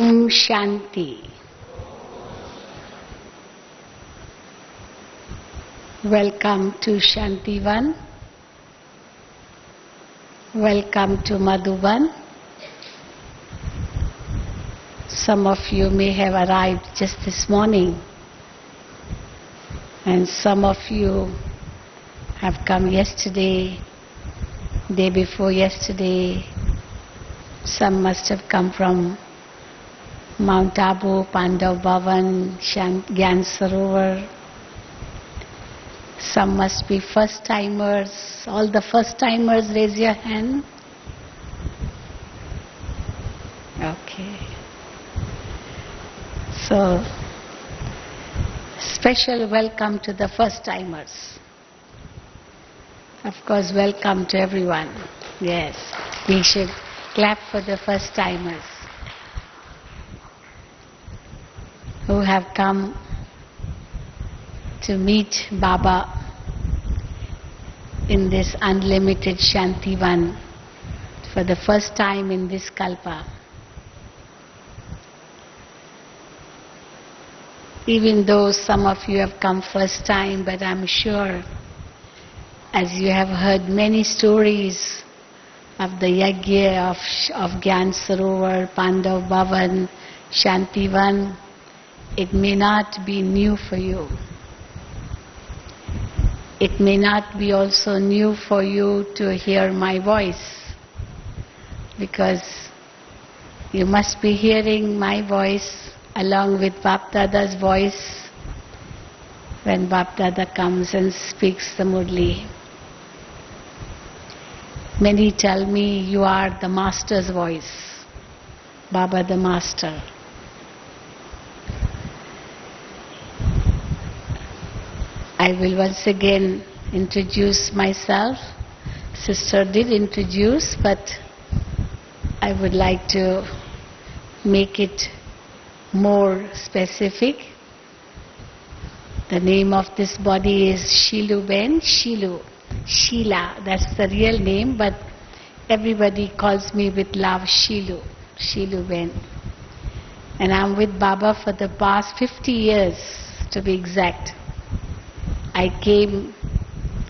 Om Shanti. Welcome to Shantivan. Welcome to Madhuban. Some of you may have arrived just this morning, and some of you have come yesterday, day before yesterday. Some must have come from Mount Abu, Pandav Bhavan, Gyan Sarovar. Some must be first-timers. All the first-timers, raise your hand. Okay. So, special welcome to the first-timers. Of course, welcome to everyone. Yes, we should clap for the first-timers who have come to meet Baba in this unlimited Shantivan for the first time in this Kalpa. Even though some of you have come first time, but I'm sure as you have heard many stories of the Yajna of Gyan Sarovar, Pandav Bhavan, Shantivan, it may not be new for you. It may not be also new for you to hear my voice, because you must be hearing my voice along with Bap Dada's voice when Bap Dada comes and speaks the Murli. Many tell me you are the Master's voice, Baba the Master. I will once again introduce myself. Sister did introduce, but I would like to make it more specific. The name of this body is Sheilu Behn. Sheilu. Sheila, that's the real name, but everybody calls me with love Sheilu. Sheilu Behn. And I'm with Baba for the past 50 years, to be exact. I came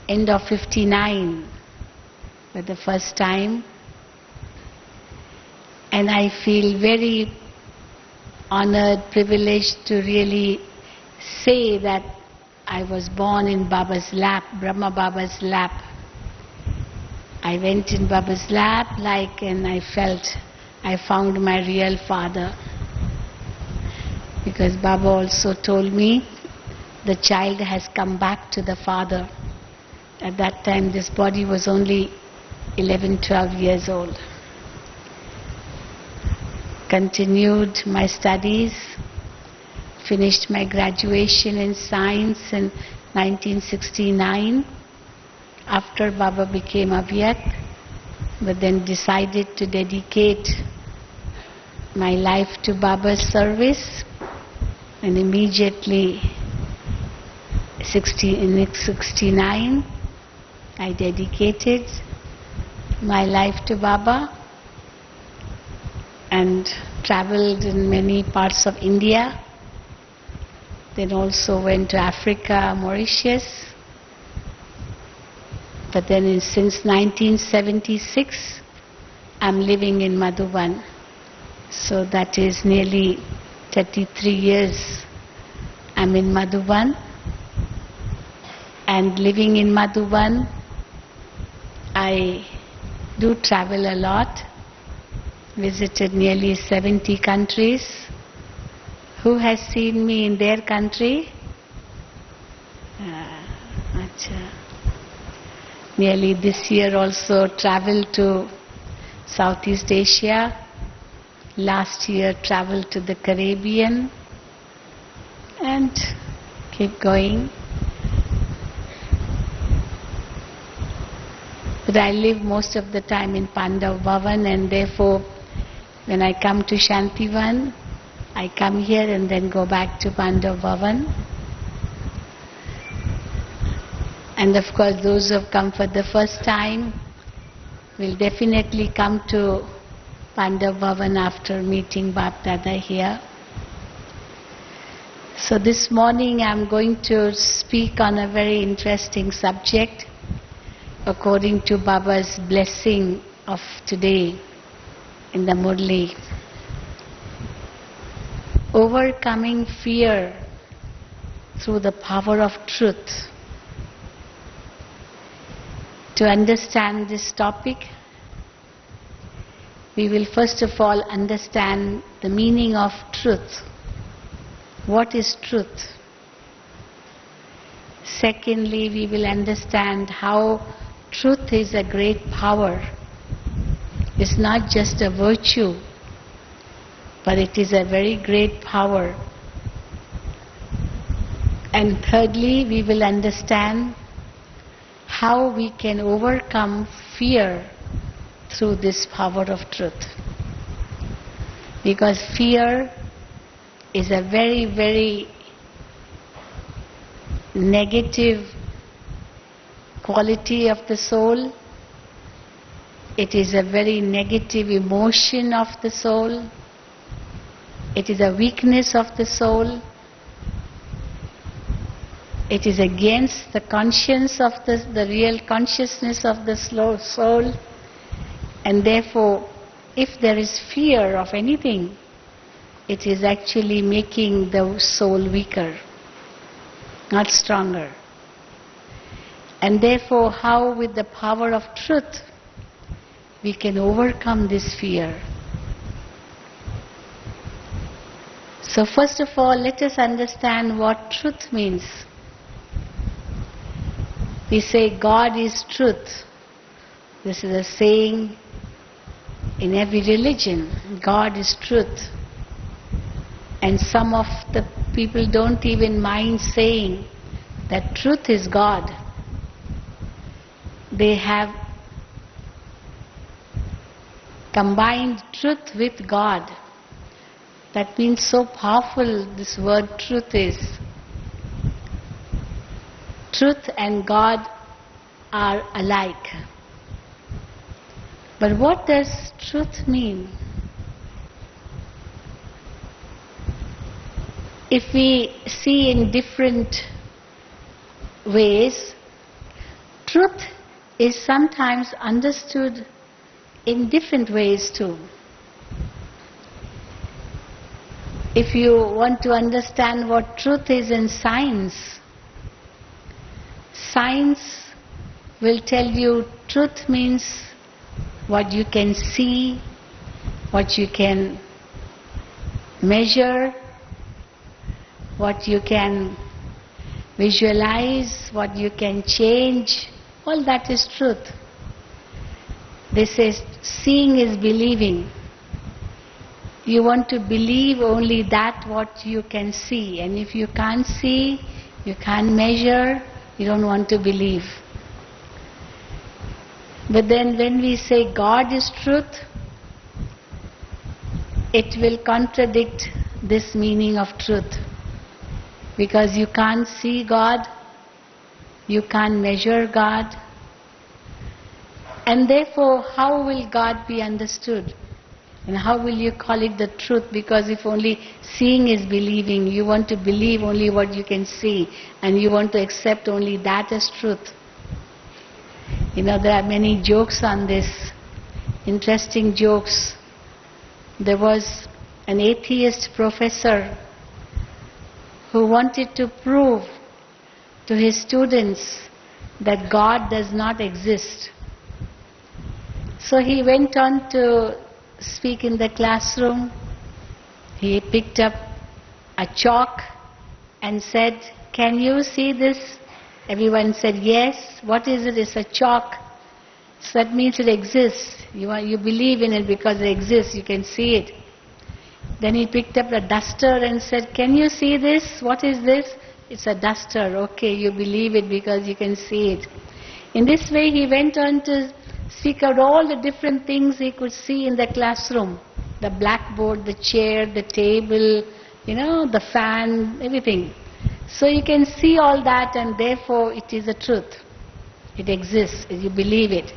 end of 59 for the first time, and I feel very honored, privileged to really say that I was born in Baba's lap, Brahma Baba's lap. I went in Baba's lap and I felt I found my real father. Because Baba also told me the child has come back to the father. At that time this body was only 11, 12 years old. Continued my studies, finished my graduation in science in 1969 after Baba became Avyak, but then decided to dedicate my life to Baba's service, and immediately in 69 I dedicated my life to Baba and traveled in many parts of India. Then also went to Africa, Mauritius. But then since 1976, I'm living in Madhuban. So that is nearly 33 years I'm in Madhuban. And living in Madhuban, I do travel a lot. Visited nearly 70 countries. Who has seen me in their country? Nearly this year also traveled to Southeast Asia. Last year traveled to the Caribbean. And keep going. But I live most of the time in Pandav Bhavan, and therefore when I come to Shantivan, I come here and then go back to Pandav Bhavan. And of course those who have come for the first time will definitely come to Pandav Bhavan after meeting Bap Dada here. So this morning I'm going to speak on a very interesting subject according to Baba's blessing of today in the Murli. Overcoming fear through the power of truth. To understand this topic, we will first of all understand the meaning of truth. What is truth? Secondly, we will understand how truth is a great power. It's not just a virtue, but it is a very great power. And thirdly, we will understand how we can overcome fear through this power of truth. Because fear is a very, very negative quality of the soul. It is a very negative emotion of the soul. It is a weakness of the soul. It is against the conscience of the real consciousness of the soul. And therefore, if there is fear of anything, it is actually making the soul weaker, not stronger. And therefore, how with the power of truth we can overcome this fear. So first of all, let us understand what truth means. We say God is truth. This is a saying in every religion. God is truth. And some of the people don't even mind saying that truth is God. They have combined truth with God. That means so powerful this word truth is. Truth and God are alike. But what does truth mean? If we see in different ways, truth is sometimes understood in different ways too. If you want to understand what truth is in science, science will tell you truth means what you can see, what you can measure, what you can visualize, what you can change, all that is truth. They say seeing is believing. You want to believe only that what you can see, and if you can't see, you can't measure, you don't want to believe. But then when we say God is truth, it will contradict this meaning of truth. Because you can't see God, you can't measure God, and therefore how will God be understood? And how will you call it the truth? Because if only seeing is believing, you want to believe only what you can see, and you want to accept only that as truth. You know, there are many jokes on this, interesting jokes. There was an atheist professor who wanted to prove to his students that God does not exist. So he went on to speak in the classroom. He picked up a chalk and said, "Can you see this?" Everyone said, "Yes." "What is it?" "It's a chalk." So that means it exists. You believe in it because it exists, you can see it. Then he picked up a duster and said, "Can you see this? What is this?" "It's a duster." "Okay, you believe it because you can see it." In this way he went on to speak out all the different things he could see in the classroom. The blackboard, the chair, the table, the fan, everything. So you can see all that, and therefore it is a truth. It exists, you believe it.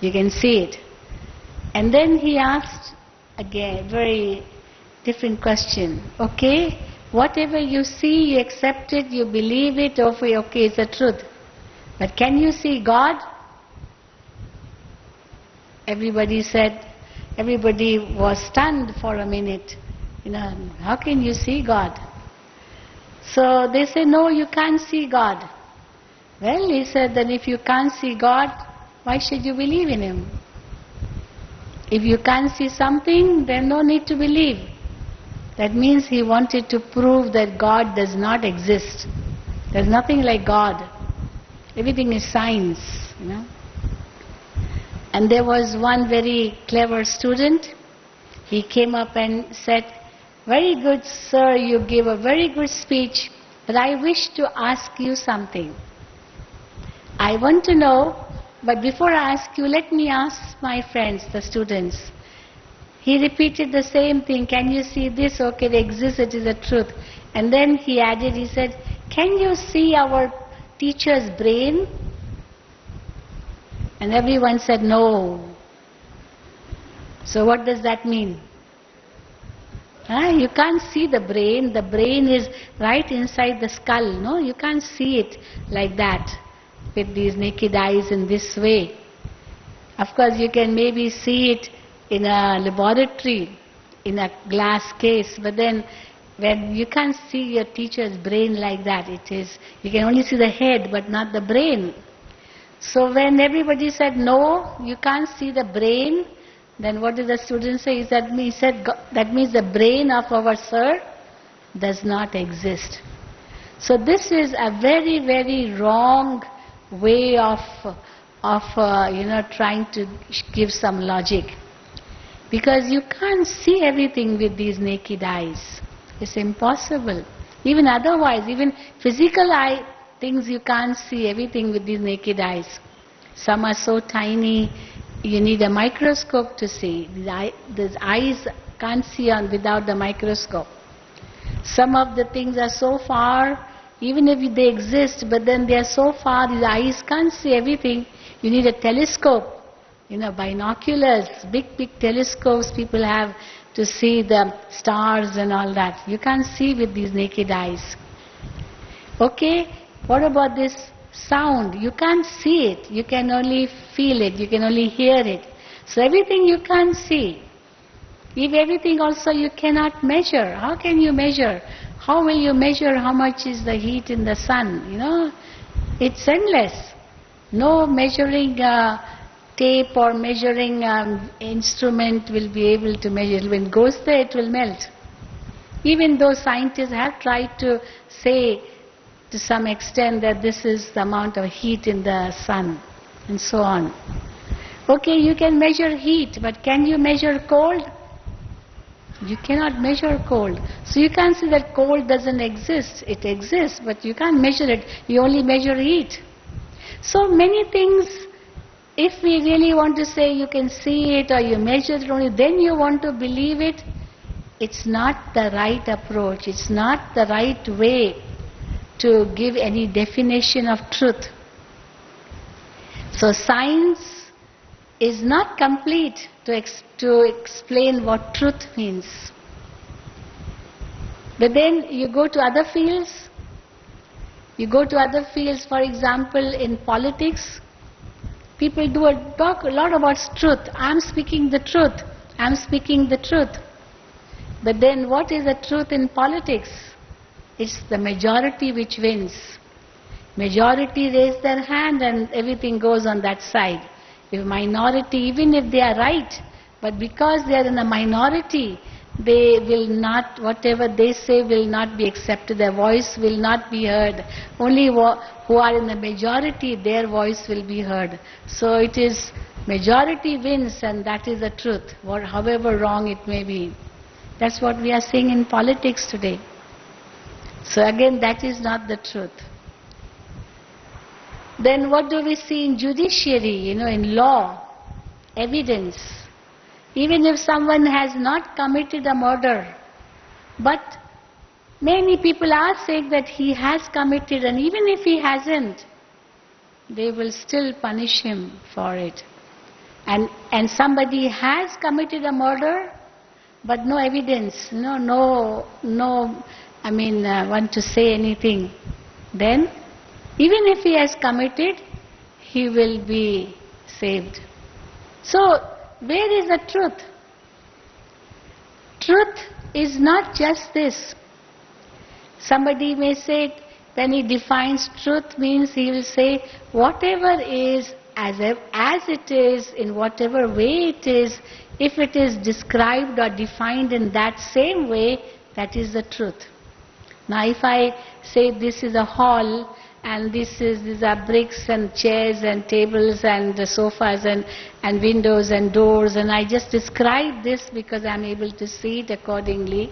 You can see it. And then he asked again, very different question. Okay? Whatever you see, you accept it, you believe it, okay, it's the truth. But can you see God? Everybody was stunned for a minute. How can you see God? So they say, no, you can't see God. Well, he said, then if you can't see God, why should you believe in Him? If you can't see something, then no need to believe. That means he wanted to prove that God does not exist. There's nothing like God. Everything is science, And there was one very clever student. He came up and said, very good, sir, you gave a very good speech, but I wish to ask you something. I want to know, but before I ask you, let me ask my friends, the students. He repeated the same thing. Can you see this? Okay, it exists, it is the truth. And then he added, he said, can you see our teacher's brain? And everyone said, no. So what does that mean? You can't see the brain. The brain is right inside the skull, no? You can't see it like that, with these naked eyes in this way. Of course, you can maybe see it in a laboratory, in a glass case, but then when you can't see your teacher's brain like that, you can only see the head but not the brain. So when everybody said, no, you can't see the brain, then what did the student say? He said, that means the brain of our sir does not exist. So this is a very, very wrong way of trying to give some logic. Because you can't see everything with these naked eyes. It's impossible. Even otherwise, even physical eye things you can't see everything with these naked eyes. Some are so tiny, you need a microscope to see. The eyes can't see without the microscope. Some of the things are so far, even if they exist, but then they are so far, the eyes can't see everything. You need a telescope. Binoculars, big telescopes people have to see the stars and all that. You can't see with these naked eyes. Okay, what about this sound? You can't see it, you can only feel it, you can only hear it. So everything you can't see. If everything also you cannot measure, how can you measure? How will you measure how much is the heat in the sun? It's endless. No measuring tape or measuring instrument will be able to measure. When it goes there, it will melt. Even though scientists have tried to say to some extent that this is the amount of heat in the sun and so on. Okay, you can measure heat, but can you measure cold? You cannot measure cold. So you can't say that cold doesn't exist. It exists, but you can't measure it. You only measure heat. So many things, if we really want to say you can see it or you measure it only, then you want to believe it, it's not the right approach. It's not the right way to give any definition of truth. So science is not complete to explain what truth means. But then you go to other fields. For example, in politics, people talk a lot about truth. I'm speaking the truth. I'm speaking the truth. But then what is the truth in politics? It's the majority which wins. Majority raise their hand and everything goes on that side. If minority, even if they are right, but because they are in a minority, they will not, whatever they say will not be accepted, their voice will not be heard. Only who are in the majority, their voice will be heard. So it is majority wins and that is the truth, however wrong it may be. That's what we are seeing in politics today. So again, that is not the truth. Then what do we see in judiciary, in law, evidence? Even if someone has not committed a murder, but many people are saying that he has committed, and even if he hasn't, they will still punish him for it. And somebody has committed a murder, but no evidence, no, want to say anything. Then, even if he has committed, he will be saved. So, where is the truth? Truth is not just this. Somebody may say, when he defines truth, means he will say, whatever is as it is, in whatever way it is, if it is described or defined in that same way, that is the truth. Now if I say this is a hall, and these are bricks and chairs and tables and sofas and windows and doors, and I just describe this because I am able to see it accordingly,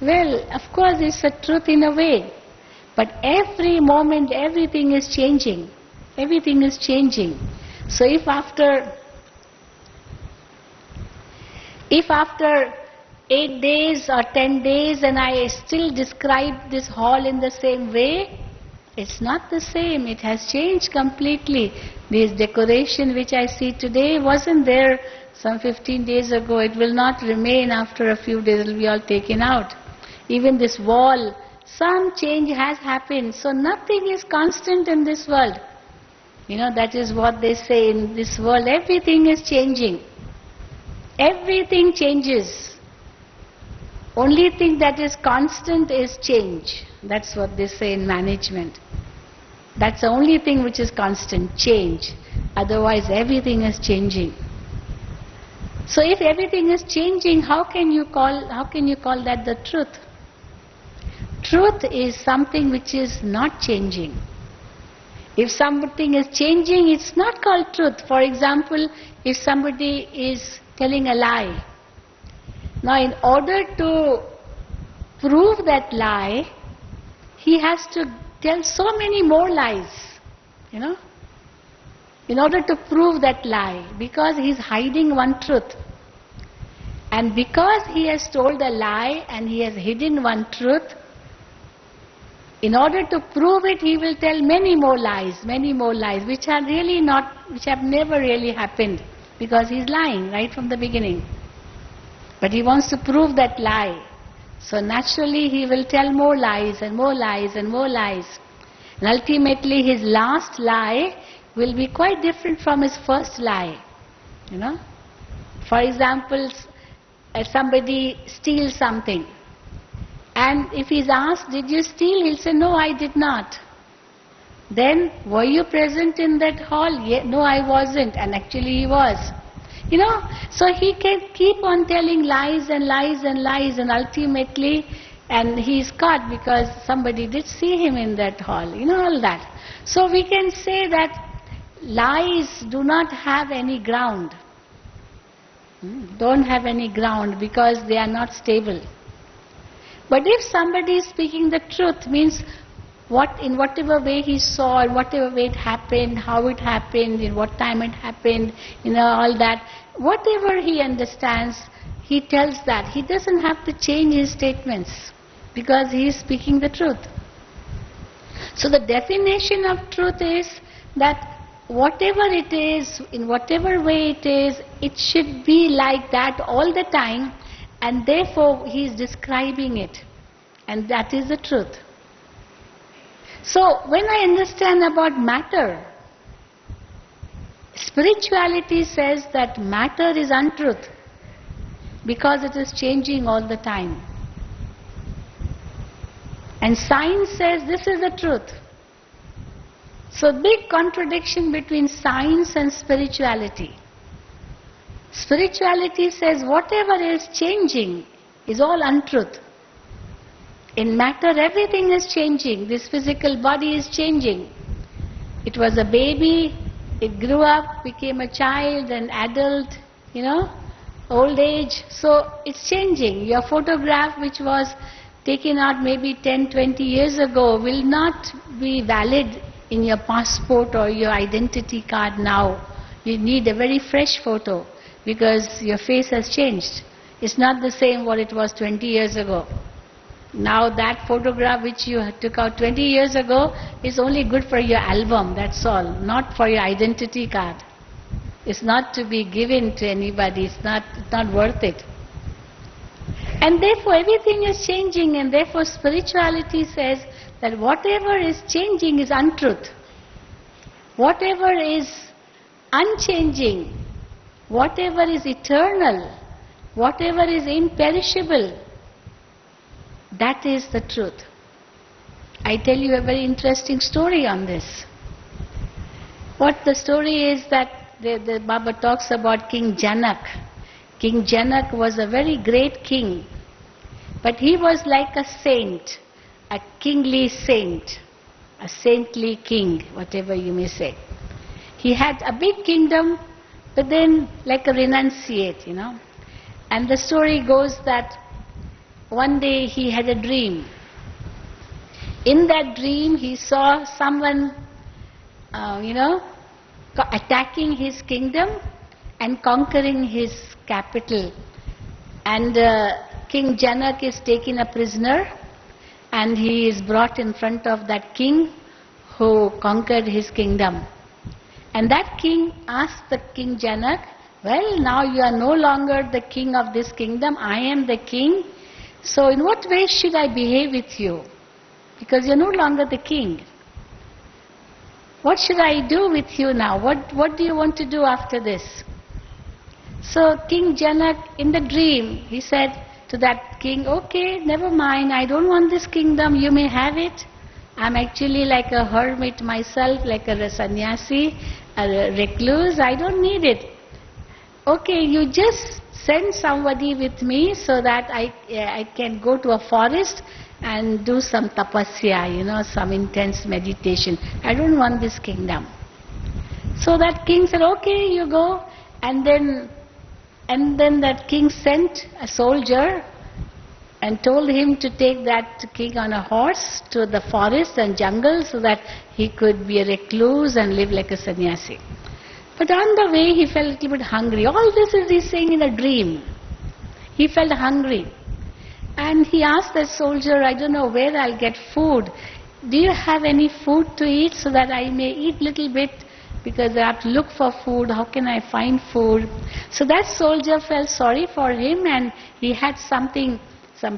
well, of course it's a truth in a way. But every moment everything is changing. Everything is changing. So if after 8 days or 10 days and I still describe this hall in the same way, it's not the same. It has changed completely. This decoration which I see today wasn't there some 15 days ago. It will not remain after a few days. It will be all taken out. Even this wall, some change has happened. So nothing is constant in this world. That is what they say in this world. Everything is changing. Everything changes. Only thing that is constant is change. That's what they say in management. That's the only thing which is constant, change. Otherwise everything is changing. So if everything is changing, how can you call that the truth? Truth is something which is not changing. If something is changing, it's not called truth. For example, if somebody is telling a lie, now in order to prove that lie, he has to tell so many more lies, in order to prove that lie, because he is hiding one truth. And because he has told a lie and he has hidden one truth, in order to prove it, he will tell many more lies, which are really not, which have never really happened, because he is lying right from the beginning. But he wants to prove that lie. So naturally he will tell more lies and more lies and more lies. And ultimately his last lie will be quite different from his first lie. For example, somebody steals something. And if he's asked, did you steal? He'll say, no, I did not. Then, were you present in that hall? No, I wasn't. And actually he was. So he can keep on telling lies and lies and lies, and ultimately, and he's caught because somebody did see him in that hall, all that. So we can say that lies do not have any ground. Don't have any ground because they are not stable. But if somebody is speaking the truth, means in whatever way he saw, in whatever way it happened, how it happened, in what time it happened, all that, whatever he understands, he tells that. He doesn't have to change his statements because he is speaking the truth. So the definition of truth is that whatever it is, in whatever way it is, it should be like that all the time, and therefore he is describing it. And that is the truth. So when I understand about matter, spirituality says that matter is untruth because it is changing all the time. And science says this is the truth. So big contradiction between science and spirituality. Spirituality says whatever is changing is all untruth. In matter everything is changing. This physical body is changing. It was a baby, it grew up, became a child, an adult, old age. So it's changing. Your photograph which was taken out maybe 10, 20 years ago will not be valid in your passport or your identity card now. You need a very fresh photo because your face has changed. It's not the same what it was 20 years ago. Now that photograph which you took out 20 years ago is only good for your album, that's all, not for your identity card. It's not to be given to anybody, it's not worth it. And therefore everything is changing, and therefore spirituality says that whatever is changing is untruth. Whatever is unchanging, whatever is eternal, whatever is imperishable, that is the truth. I tell you a very interesting story on this. What the story is that the Baba talks about King Janak. King Janak was a very great king, but he was like a saint, a kingly saint, a saintly king, whatever you may say. He had a big kingdom, but then like a renunciate, And the story goes that one day he had a dream. In that dream he saw someone, attacking his kingdom and conquering his capital. And King Janak is taken a prisoner, and he is brought in front of that king who conquered his kingdom. And that king asked the King Janak, well, now you are no longer the king of this kingdom, I am the king. So in what way should I behave with you? Because you are no longer the king. What should I do with you now? What do you want to do after this? So King Janak, in the dream, he said to that king, okay, never mind, I don't want this kingdom, you may have it. I'm actually like a hermit myself, like a sannyasi, a recluse, I don't need it. Okay, you just send somebody with me so that I can go to a forest and do some tapasya, some intense meditation. I don't want this kingdom. So that king said, okay, you go. And then that king sent a soldier and told him to take that king on a horse to the forest and jungle so that he could be a recluse and live like a sannyasi. But on the way he felt a little bit hungry. All this is he saying in a dream. He felt hungry. And he asked the soldier, I don't know where I'll get food. Do you have any food to eat so that I may eat little bit? Because I have to look for food. How can I find food? So that soldier felt sorry for him, and he had some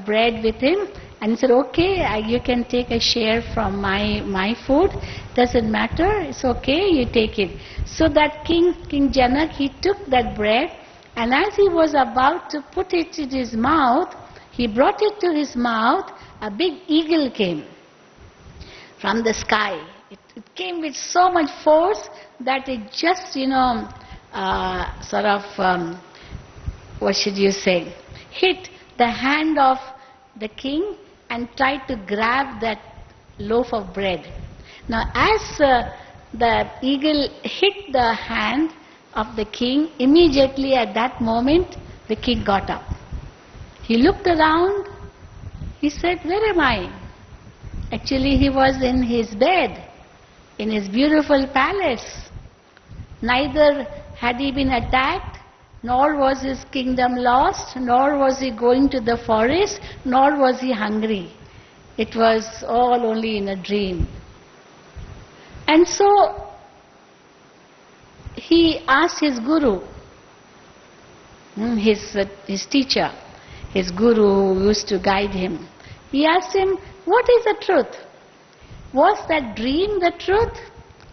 bread with him. And he said, okay, you can take a share from my food. Doesn't matter, it's okay, you take it. So that King Janak, he took that bread, and as he was about to put it in his mouth, he brought it to his mouth, a big eagle came from the sky. It came with so much force that it just, hit the hand of the king and tried to grab that loaf of bread. Now as the eagle hit the hand of the king, immediately at that moment the king got up. He looked around, he said, where am I? Actually he was in his bed, in his beautiful palace. Neither had he been attacked, nor was his kingdom lost, nor was he going to the forest, nor was he hungry. It was all only in a dream. And so he asked his guru, his teacher, his guru who used to guide him. He asked him, what is the truth? Was that dream the truth?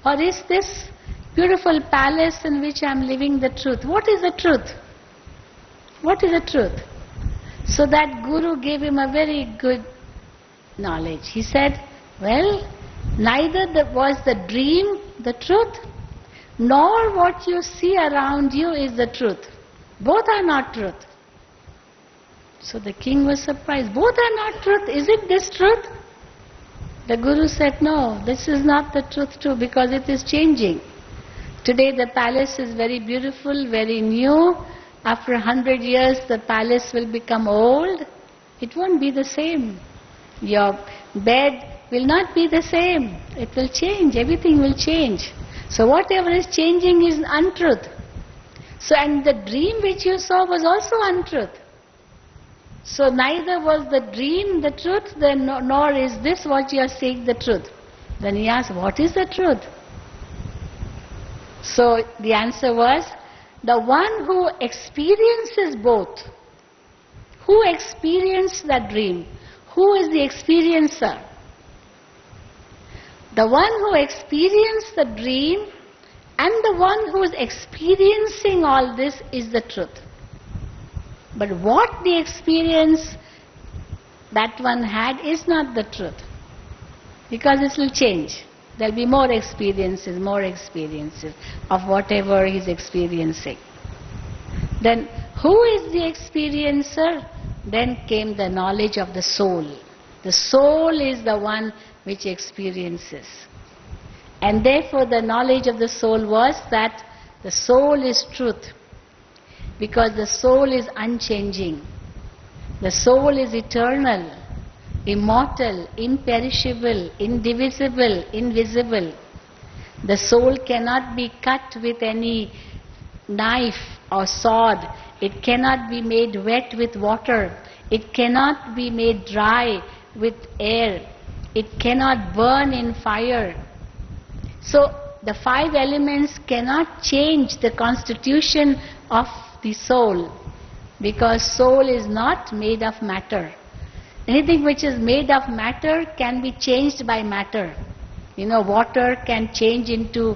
Or is this beautiful palace in which I am living the truth? What is the truth? What is the truth? So that guru gave him a very good knowledge. He said, well, neither was the dream the truth, nor what you see around you is the truth. Both are not truth. So the king was surprised. Both are not truth. Is it this truth? The guru said, no, this is not the truth too, because it is changing. Today the palace is very beautiful, very new. After 100 years the palace will become old. It won't be the same. Your bed will not be the same. It will change. Everything will change. So whatever is changing is untruth. So and the dream which you saw was also untruth. So neither was the dream the truth, nor is this what you are seeing the truth. Then he asked, what is the truth? So the answer was, the one who experiences both, Who experienced that dream? Who is the experiencer? The one who experienced the dream and the one who is experiencing all this is the truth. But what the experience that one had is not the truth. Because it will change. There will be more experiences of whatever he is experiencing. Then who is the experiencer? Then came the knowledge of the soul. The soul is the one which experiences. And therefore the knowledge of the soul was that the soul is truth. Because the soul is unchanging. The soul is eternal, immortal, imperishable, indivisible, invisible. The soul cannot be cut with any knife or sword. It cannot be made wet with water. It cannot be made dry with air. It cannot burn in fire. So the five elements cannot change the constitution of the soul, because soul is not made of matter. Anything which is made of matter can be changed by matter. Water can change into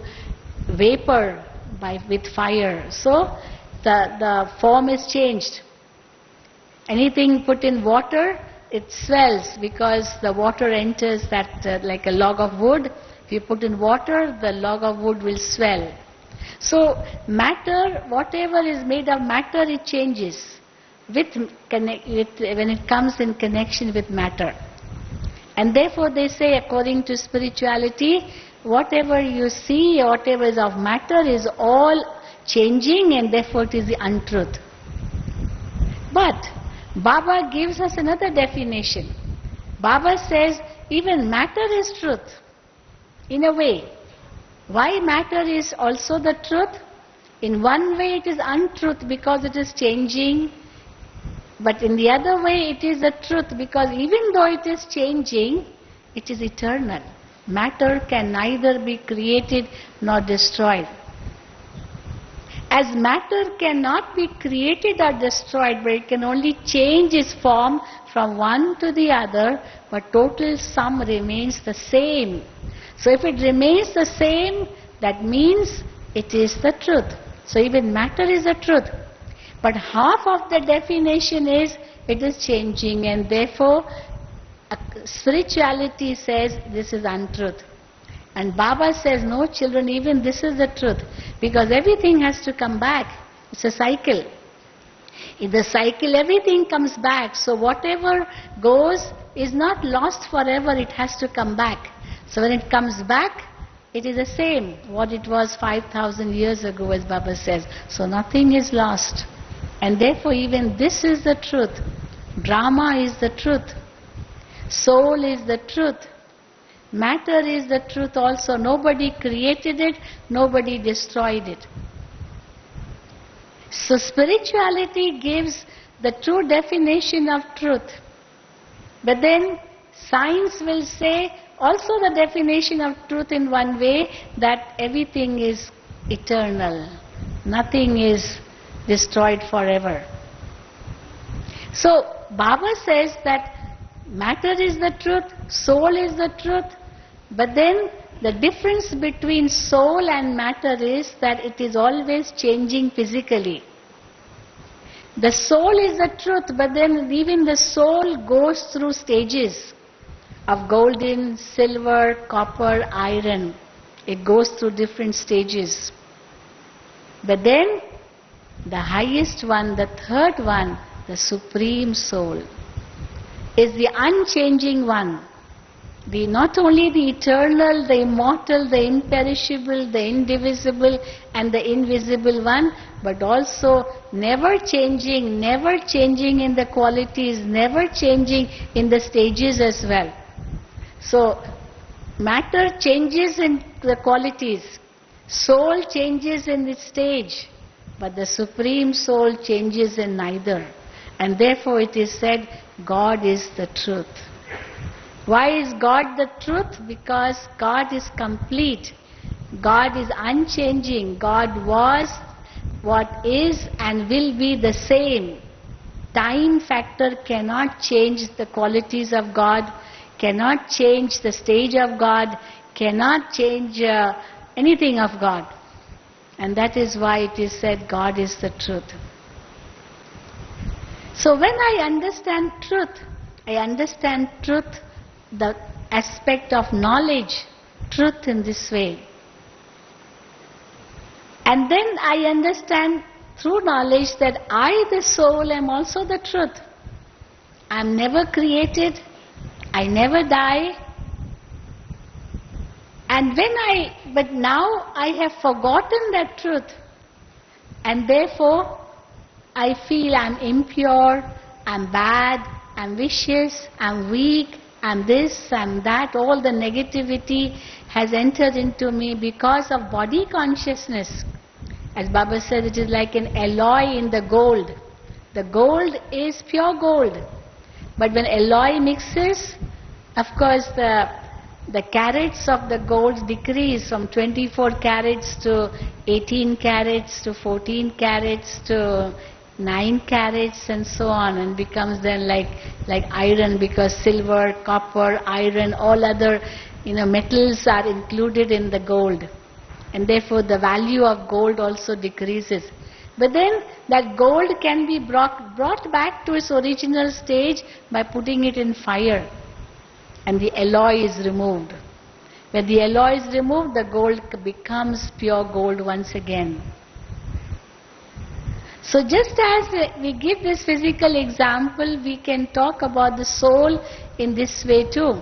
vapor with fire. So the form is changed. Anything put in water, it swells because the water enters that like a log of wood. If you put in water, the log of wood will swell. So matter, whatever is made of matter, it changes when it comes in connection with matter. And therefore they say, according to spirituality, whatever you see, whatever is of matter is all changing, and therefore it is the untruth. But Baba gives us another definition. Baba says even matter is truth, in a way. Why matter is also the truth? In one way it is untruth because it is changing, but in the other way it is the truth because even though it is changing, it is eternal. Matter can neither be created nor destroyed. As matter cannot be created or destroyed, but it can only change its form from one to the other, but total sum remains the same. So if it remains the same, that means it is the truth. So even matter is the truth. But half of the definition is it is changing, and therefore spirituality says this is untruth. And Baba says, no children, even this is the truth. Because everything has to come back. It's a cycle. In the cycle, everything comes back. So whatever goes is not lost forever, it has to come back. So when it comes back, it is the same, what it was 5,000 years ago, as Baba says. So nothing is lost. And therefore even this is the truth. Drama is the truth. Soul is the truth. Matter is the truth also. Nobody created it, nobody destroyed it. So spirituality gives the true definition of truth. But then science will say also the definition of truth in one way, that everything is eternal. Nothing is destroyed forever. So Baba says that matter is the truth, soul is the truth, but then the difference between soul and matter is that it is always changing physically. The soul is the truth, but then even the soul goes through stages of golden, silver, copper, iron. It goes through different stages. But then the highest one, the third one, the Supreme Soul, is the unchanging one. Not only the eternal, the immortal, the imperishable, the indivisible and the invisible one, but also never changing in the qualities, never changing in the stages as well. So matter changes in the qualities, soul changes in its stage, but the Supreme Soul changes in neither. And therefore it is said, God is the truth. Why is God the truth? Because God is complete. God is unchanging. God was, what is, and will be the same. Time factor cannot change the qualities of God, cannot change the stage of God, cannot change anything of God. And that is why it is said God is the truth. So when I understand truth, the aspect of knowledge, truth in this way. And then I understand through knowledge that I, the soul, am also the truth. I am never created, I never die. And but now I have forgotten that truth. And therefore, I feel I'm impure, I'm bad, I'm vicious, I'm weak, I'm this, I'm that. All the negativity has entered into me because of body consciousness. As Baba said, it is like an alloy in the gold. The gold is pure gold. But when alloy mixes, of course the carats of the gold decrease from 24 carats to 18 carats to 14 carats to 9 carats and so on, and becomes then like iron, because silver, copper, iron, all other metals are included in the gold. And therefore the value of gold also decreases. But then that gold can be brought back to its original stage by putting it in fire. And the alloy is removed. When the alloy is removed, the gold becomes pure gold once again. So just as we give this physical example, we can talk about the soul in this way too.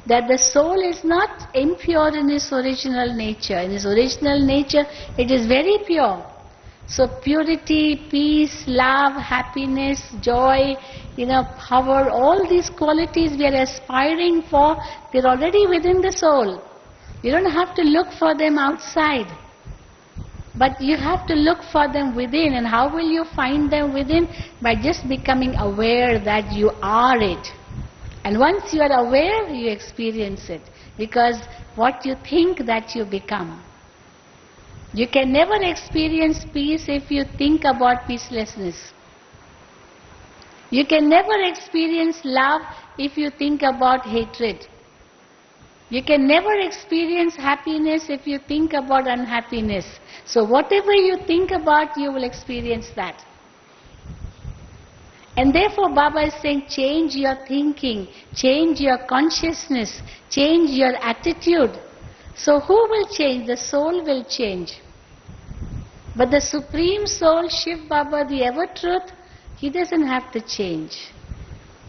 That the soul is not impure in its original nature. In its original nature, it is very pure. So purity, peace, love, happiness, joy, power, all these qualities we are aspiring for, they're already within the soul. You don't have to look for them outside. But you have to look for them within. And how will you find them within? By just becoming aware that you are it. And once you are aware, you experience it. Because what you think, that you become. You can never experience peace if you think about peacelessness. You can never experience love if you think about hatred. You can never experience happiness if you think about unhappiness. So whatever you think about, you will experience that. And therefore Baba is saying, change your thinking, change your consciousness, change your attitude. So who will change? The soul will change. But the Supreme Soul, Shiv Baba, the ever-truth, he doesn't have to change.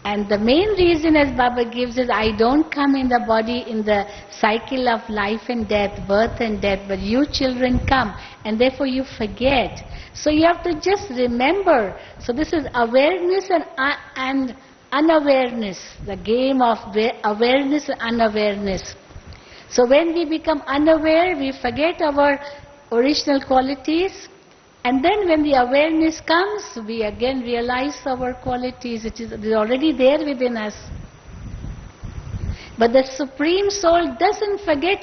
And the main reason, as Baba gives, is I don't come in the body in the cycle of life and death, birth and death, but you children come, and therefore you forget. So you have to just remember. So this is awareness and unawareness, the game of awareness and unawareness. So when we become unaware, we forget our original qualities. And then when the awareness comes, we again realize our qualities. It is already there within us. But the Supreme Soul doesn't forget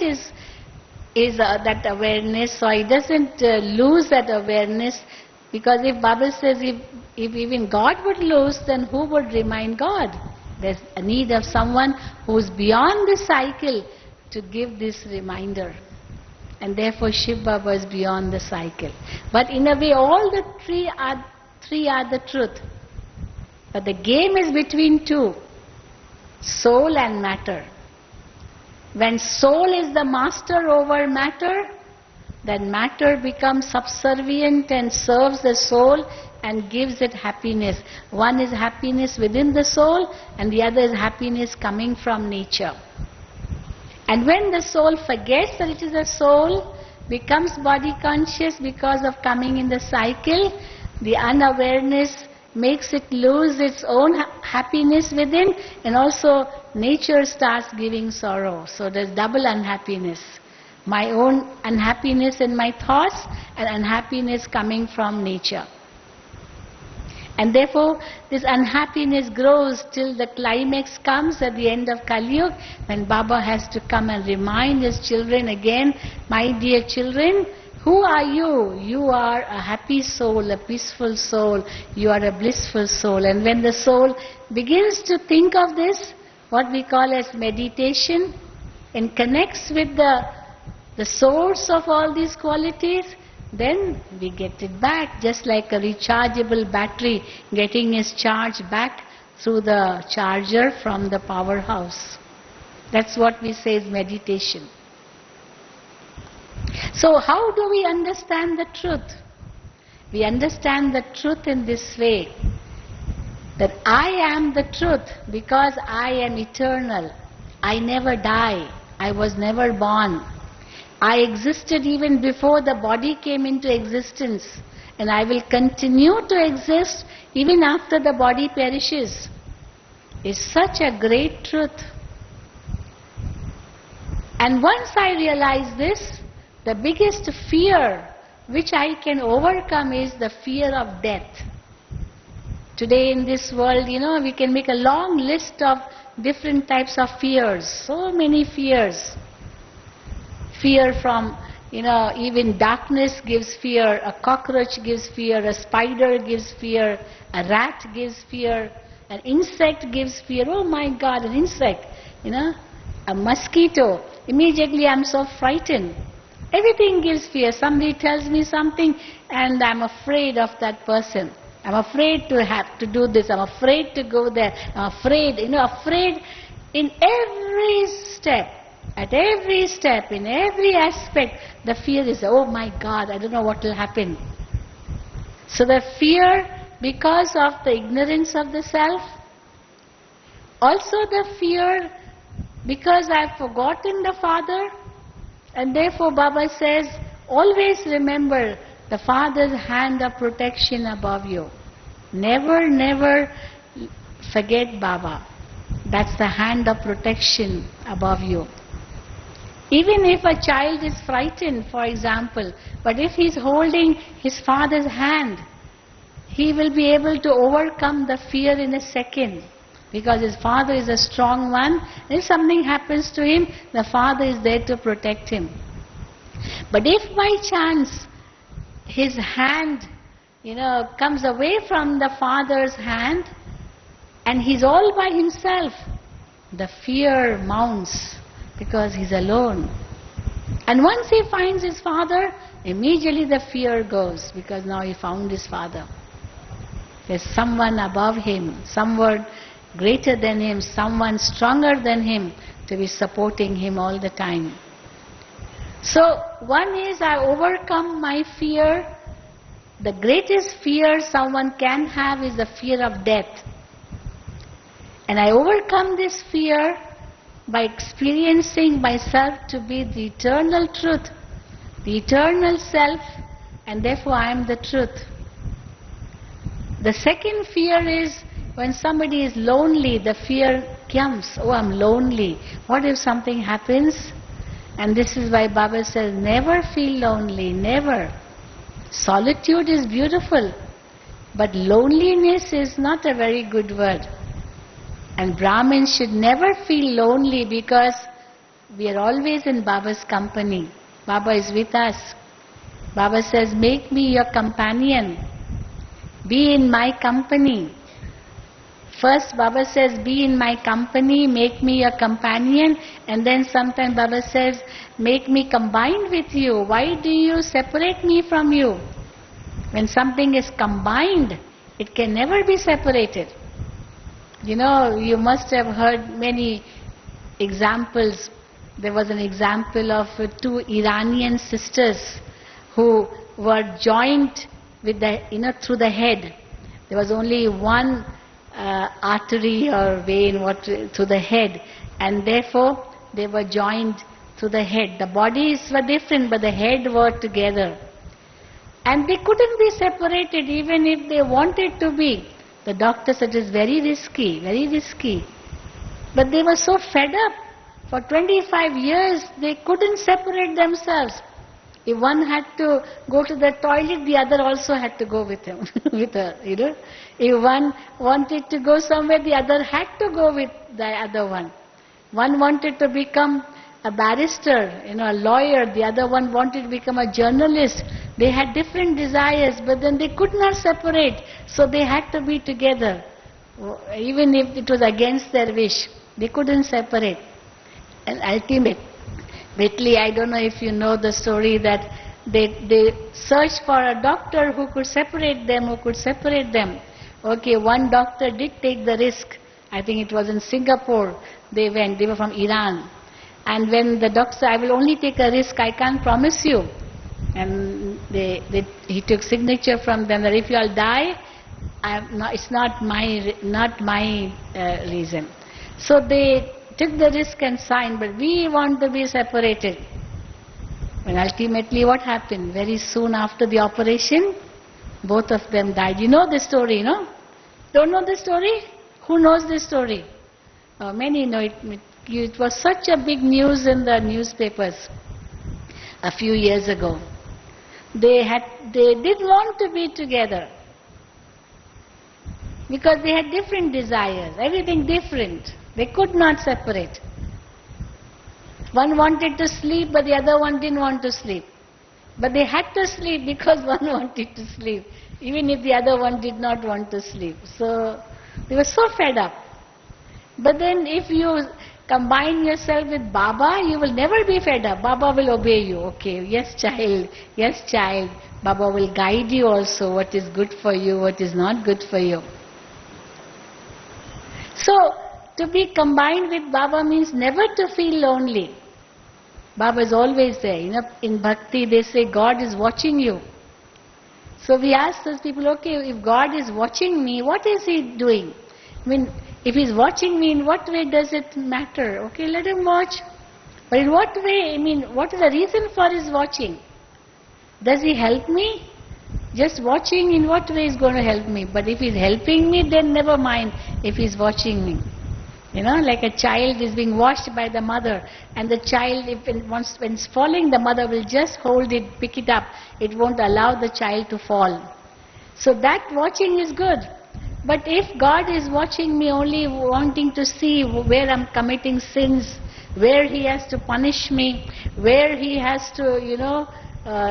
that awareness, so he doesn't lose that awareness. Because if Baba says, if even God would lose, then who would remind God? There's a need of someone who is beyond the cycle to give this reminder. And therefore Shiv Baba is beyond the cycle. But in a way all the three are the truth. But the game is between two, soul and matter. When soul is the master over matter, then matter becomes subservient and serves the soul and gives it happiness. One is happiness within the soul and the other is happiness coming from nature. And when the soul forgets that it is a soul, becomes body conscious because of coming in the cycle, the unawareness makes it lose its own happiness within, and also nature starts giving sorrow. So there's double unhappiness. My own unhappiness in my thoughts and unhappiness coming from nature. And therefore, this unhappiness grows till the climax comes at the end of Kali Yuga, when Baba has to come and remind his children again, my dear children, Who are you? You are a happy soul, a peaceful soul, you are a blissful soul. And when the soul begins to think of this, what we call as meditation, and connects with the source of all these qualities, then we get it back, just like a rechargeable battery getting its charge back through the charger from the powerhouse. That's what we say is meditation. So how do we understand the truth? We understand the truth in this way, that I am the truth because I am eternal. I never die. I was never born. I existed even before the body came into existence, and I will continue to exist even after the body perishes. It's such a great truth. And once I realize this, the biggest fear which I can overcome is the fear of death. Today in this world, we can make a long list of different types of fears. So many fears. Fear from, even darkness gives fear, a cockroach gives fear, a spider gives fear, a rat gives fear, an insect gives fear. Oh my God, an insect, a mosquito. Immediately I'm so frightened. Everything gives fear. Somebody tells me something and I'm afraid of that person. I'm afraid to have to do this. I'm afraid to go there. I'm afraid, afraid in every step. At every step, in every aspect, the fear is, oh my God, I don't know what will happen. So the fear because of the ignorance of the self. Also the fear because I've forgotten the Father. And therefore Baba says, always remember the Father's hand of protection above you. Never, never forget Baba. That's the hand of protection above you. Even if a child is frightened, for example, but if he's holding his father's hand, he will be able to overcome the fear in a second. Because his father is a strong one. If something happens to him, the father is there to protect him. But if by chance his hand, comes away from the father's hand and he's all by himself, the fear mounts because he's alone. And once he finds his father, immediately the fear goes because now he found his father. There's someone above him, someone greater than him, someone stronger than him to be supporting him all the time. So one is I overcome my fear. The greatest fear someone can have is the fear of death. And I overcome this fear by experiencing myself to be the eternal truth, the eternal self, and therefore I am the truth. The second fear is when somebody is lonely, the fear comes, oh, I'm lonely. What if something happens? And this is why Baba says, never feel lonely, never. Solitude is beautiful, but loneliness is not a very good word. And Brahmins should never feel lonely because we are always in Baba's company. Baba is with us. Baba says, make me your companion. Be in my company. First Baba says, be in my company, make me your companion. And then sometimes Baba says, make me combined with you. Why do you separate me from you? When something is combined, it can never be separated. You must have heard many examples. There was an example of two Iranian sisters who were joined with through the head. There was only one artery or vein through the head, and therefore they were joined through the head. The bodies were different, but the head were together. And they couldn't be separated even if they wanted to be. The doctor said it's very risky, very risky. But they were so fed up. For 25 years they couldn't separate themselves. If one had to go to the toilet, the other also had to go with him, with her, If one wanted to go somewhere, the other had to go with the other one. One wanted to become a barrister, a lawyer, the other one wanted to become a journalist. They had different desires, but then they could not separate, so they had to be together. Even if it was against their wish, they couldn't separate. And ultimately, I don't know if you know the story, that they searched for a doctor who could separate them, Okay, one doctor did take the risk. I think it was in Singapore. They were from Iran. And when the doctor said, I will only take a risk, I can't promise you. And he took signature from them that if you all die, it's not my reason. So they took the risk and signed, but we want to be separated. And ultimately what happened? Very soon after the operation, both of them died. You know this story, no? Don't know this story? Who knows this story? Many know it. It was such a big news in the newspapers a few years ago. They didn't want to be together because they had different desires, everything different. They could not separate. One wanted to sleep, but the other one didn't want to sleep. But they had to sleep because one wanted to sleep, even if the other one did not want to sleep. So they were so fed up. But then if you combine yourself with Baba, you will never be fed up. Baba will obey you. Okay, yes child. Baba will guide you also, what is good for you, what is not good for you. So, to be combined with Baba means never to feel lonely. Baba is always there. In Bhakti they say God is watching you. So we ask those people, okay, if God is watching me, what is He doing? If He's watching me, in what way does it matter? Okay, let Him watch. But in what way? What is the reason for His watching? Does He help me? Just watching, in what way is going to help me? But if He's helping me, then never mind if He's watching me. Like a child is being watched by the mother, and the child, when it's falling, the mother will just hold it, pick it up. It won't allow the child to fall. So that watching is good. But if God is watching me only wanting to see where I'm committing sins, where He has to punish me, where He has to,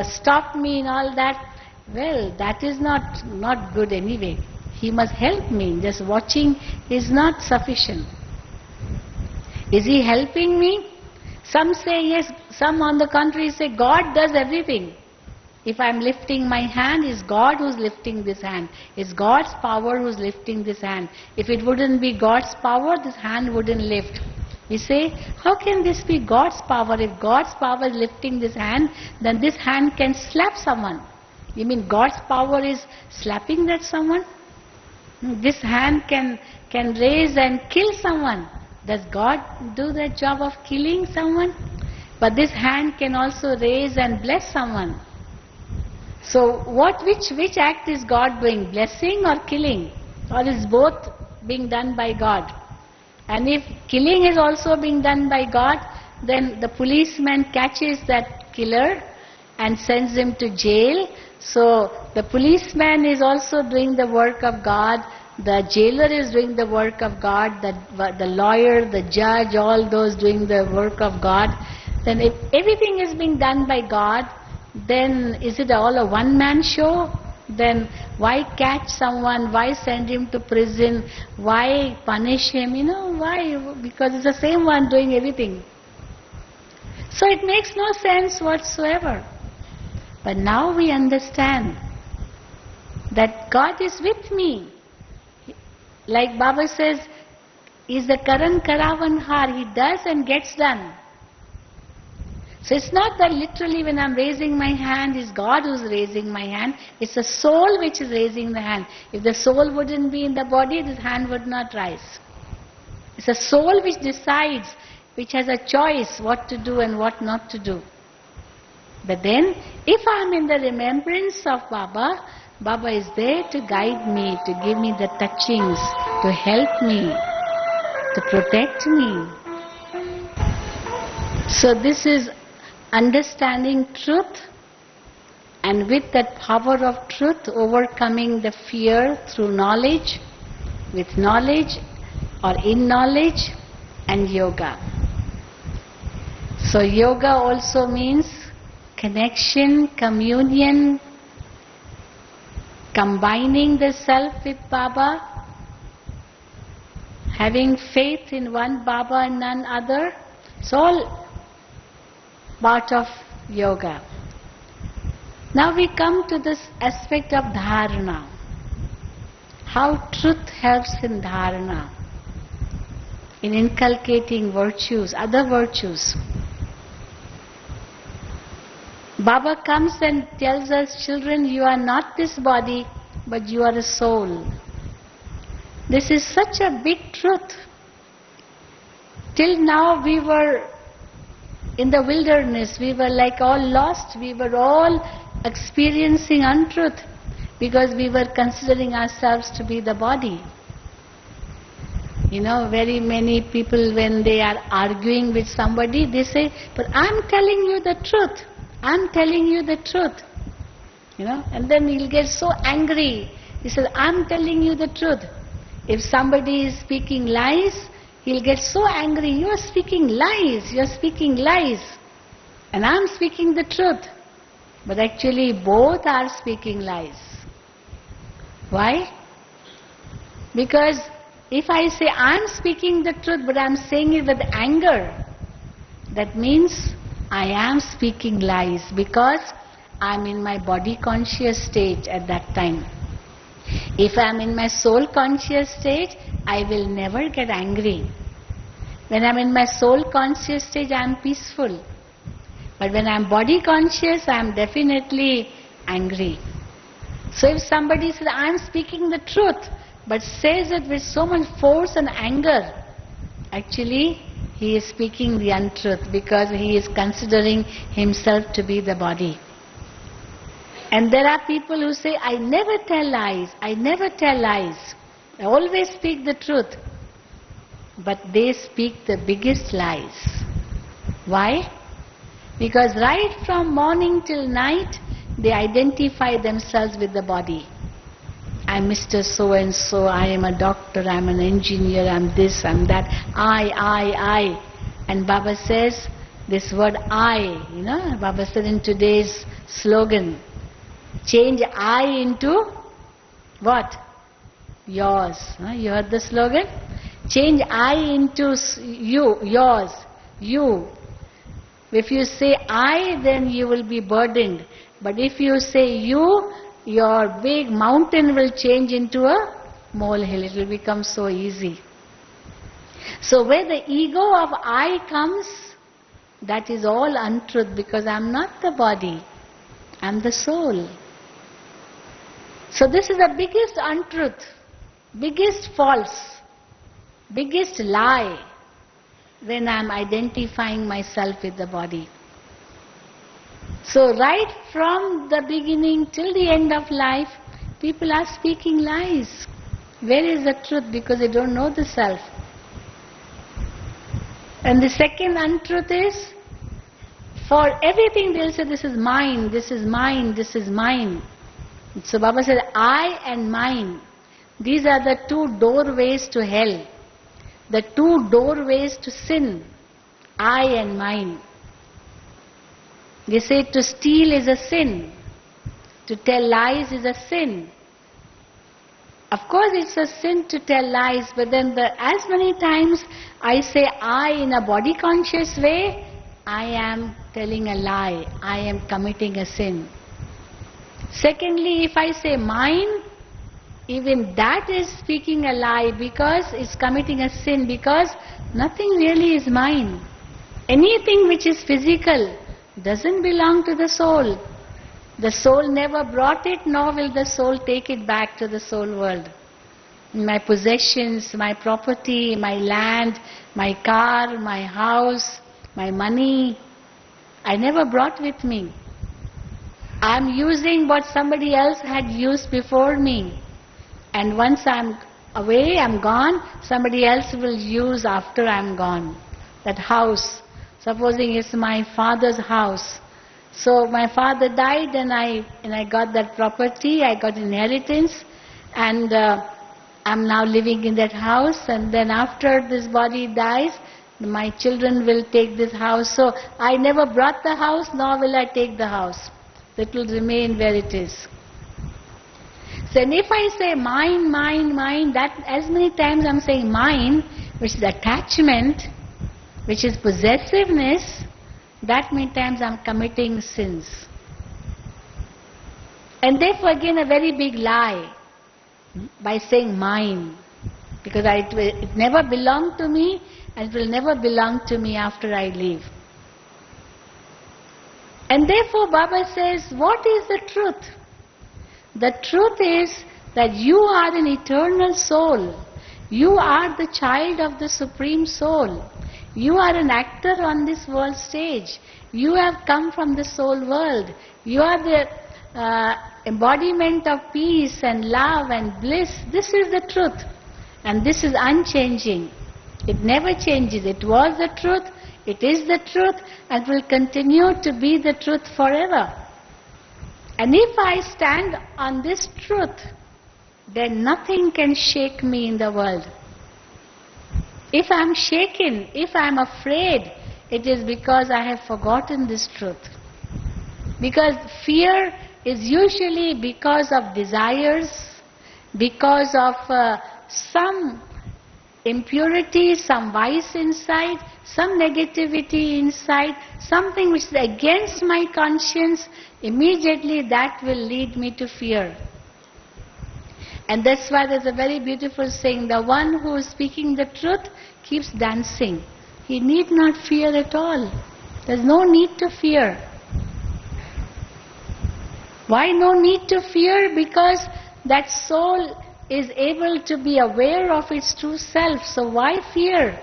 stop me and all that, well, that is not good anyway. He must help me. Just watching is not sufficient. Is He helping me? Some say yes, some on the contrary say God does everything. If I'm lifting my hand, it's God who's lifting this hand. It's God's power who's lifting this hand. If it wouldn't be God's power, this hand wouldn't lift. You say, how can this be God's power? If God's power is lifting this hand, then this hand can slap someone. You mean God's power is slapping that someone? This hand can raise and kill someone. Does God do the job of killing someone? But this hand can also raise and bless someone. So which act is God doing? Blessing or killing? Or is both being done by God? And if killing is also being done by God, then the policeman catches that killer and sends him to jail. So the policeman is also doing the work of God. The jailer is doing the work of God, the lawyer, the judge, all those doing the work of God. Then if everything is being done by God, then is it all a one-man show? Then why catch someone? Why send him to prison? Why punish him? Why? Because it's the same one doing everything. So it makes no sense whatsoever. But now we understand that God is with me. Like Baba says, is the Karan Karavan Har, He does and gets done. So it's not that literally when I'm raising my hand, it's God who's raising my hand. It's the soul which is raising the hand. If the soul wouldn't be in the body, this hand would not rise. It's the soul which decides, which has a choice what to do and what not to do. But then, if I'm in the remembrance of Baba, Baba is there to guide me, to give me the touchings, to help me, to protect me. So this is understanding truth, and with that power of truth, overcoming the fear through knowledge, with knowledge or in knowledge, and yoga. So yoga also means connection, communion, combining the self with Baba, having faith in one Baba and none other. It's all part of yoga. Now we come to this aspect of dharana. How truth helps in dharana, in inculcating virtues, other virtues. Baba comes and tells us, children, you are not this body, but you are a soul. This is such a big truth. Till now we were in the wilderness, we were like all lost, we were all experiencing untruth because we were considering ourselves to be the body. You know, very many people when they are arguing with somebody, they say, but I'm telling you the truth. I'm telling you the truth. You know, and then he'll get so angry. He says, I'm telling you the truth. If somebody is speaking lies, he'll get so angry. You are speaking lies. You are speaking lies. And I'm speaking the truth. But actually both are speaking lies. Why? Because if I say I'm speaking the truth but I'm saying it with anger, that means I am speaking lies because I'm in my body conscious state at that time. If I'm in my soul conscious state, I will never get angry. When I'm in my soul conscious state, I'm peaceful. But when I'm body conscious, I'm definitely angry. So if somebody says, I'm speaking the truth, but says it with so much force and anger, actually he is speaking the untruth because he is considering himself to be the body. And there are people who say, I never tell lies, I never tell lies. I always speak the truth. But they speak the biggest lies. Why? Because right from morning till night, they identify themselves with the body. I'm Mr. So-and-so, I am a doctor, I'm an engineer, I'm this, I'm that. I. And Baba says, this word I, you know, Baba said in today's slogan, change I into what? Yours. You heard the slogan? Change I into you, yours, you. If you say I, then you will be burdened. But if you say you, your big mountain will change into a molehill. It will become so easy. So where the ego of I comes, that is all untruth because I'm not the body. I'm the soul. So this is the biggest untruth, biggest false, biggest lie when I'm identifying myself with the body. So right from the beginning till the end of life, people are speaking lies. Where is the truth? Because they don't know the self. And the second untruth is, for everything they'll say, this is mine, this is mine, this is mine. So Baba said, I and mine, these are the two doorways to hell. The two doorways to sin, I and mine. They say to steal is a sin, to tell lies is a sin. Of course it's a sin to tell lies, but then as many times I say I in a body conscious way, I am telling a lie, I am committing a sin. Secondly, if I say mine, even that is speaking a lie because it's committing a sin, because nothing really is mine. Anything which is physical doesn't belong to the soul. The soul never brought it, nor will the soul take it back to the soul world. My possessions, my property, my land, my car, my house, my money, I never brought with me. I'm using what somebody else had used before me. And once I'm away, I'm gone, somebody else will use after I'm gone. That house, supposing it's my father's house. So my father died and I got that property, I got inheritance, and I'm now living in that house, and then after this body dies, my children will take this house, so I never brought the house, nor will I take the house. It will remain where it is. So and if I say mine, mine, mine, that as many times I'm saying mine, which is attachment, which is possessiveness, that many times I'm committing sins. And therefore again a very big lie by saying mine, because it never belonged to me and it will never belong to me after I leave. And therefore Baba says, what is the truth? The truth is that you are an eternal soul. You are the child of the Supreme Soul. You are an actor on this world stage. You have come from the soul world. You are the embodiment of peace and love and bliss. This is the truth. And this is unchanging. It never changes. It was the truth, it is the truth, and will continue to be the truth forever. And if I stand on this truth, then nothing can shake me in the world. If I am shaken, if I am afraid, it is because I have forgotten this truth. Because fear is usually because of desires, because of some impurity, some vice inside, some negativity inside, something which is against my conscience, immediately that will lead me to fear. And that's why there's a very beautiful saying, the one who is speaking the truth keeps dancing. He need not fear at all. There's no need to fear. Why no need to fear? Because that soul is able to be aware of its true self. So why fear?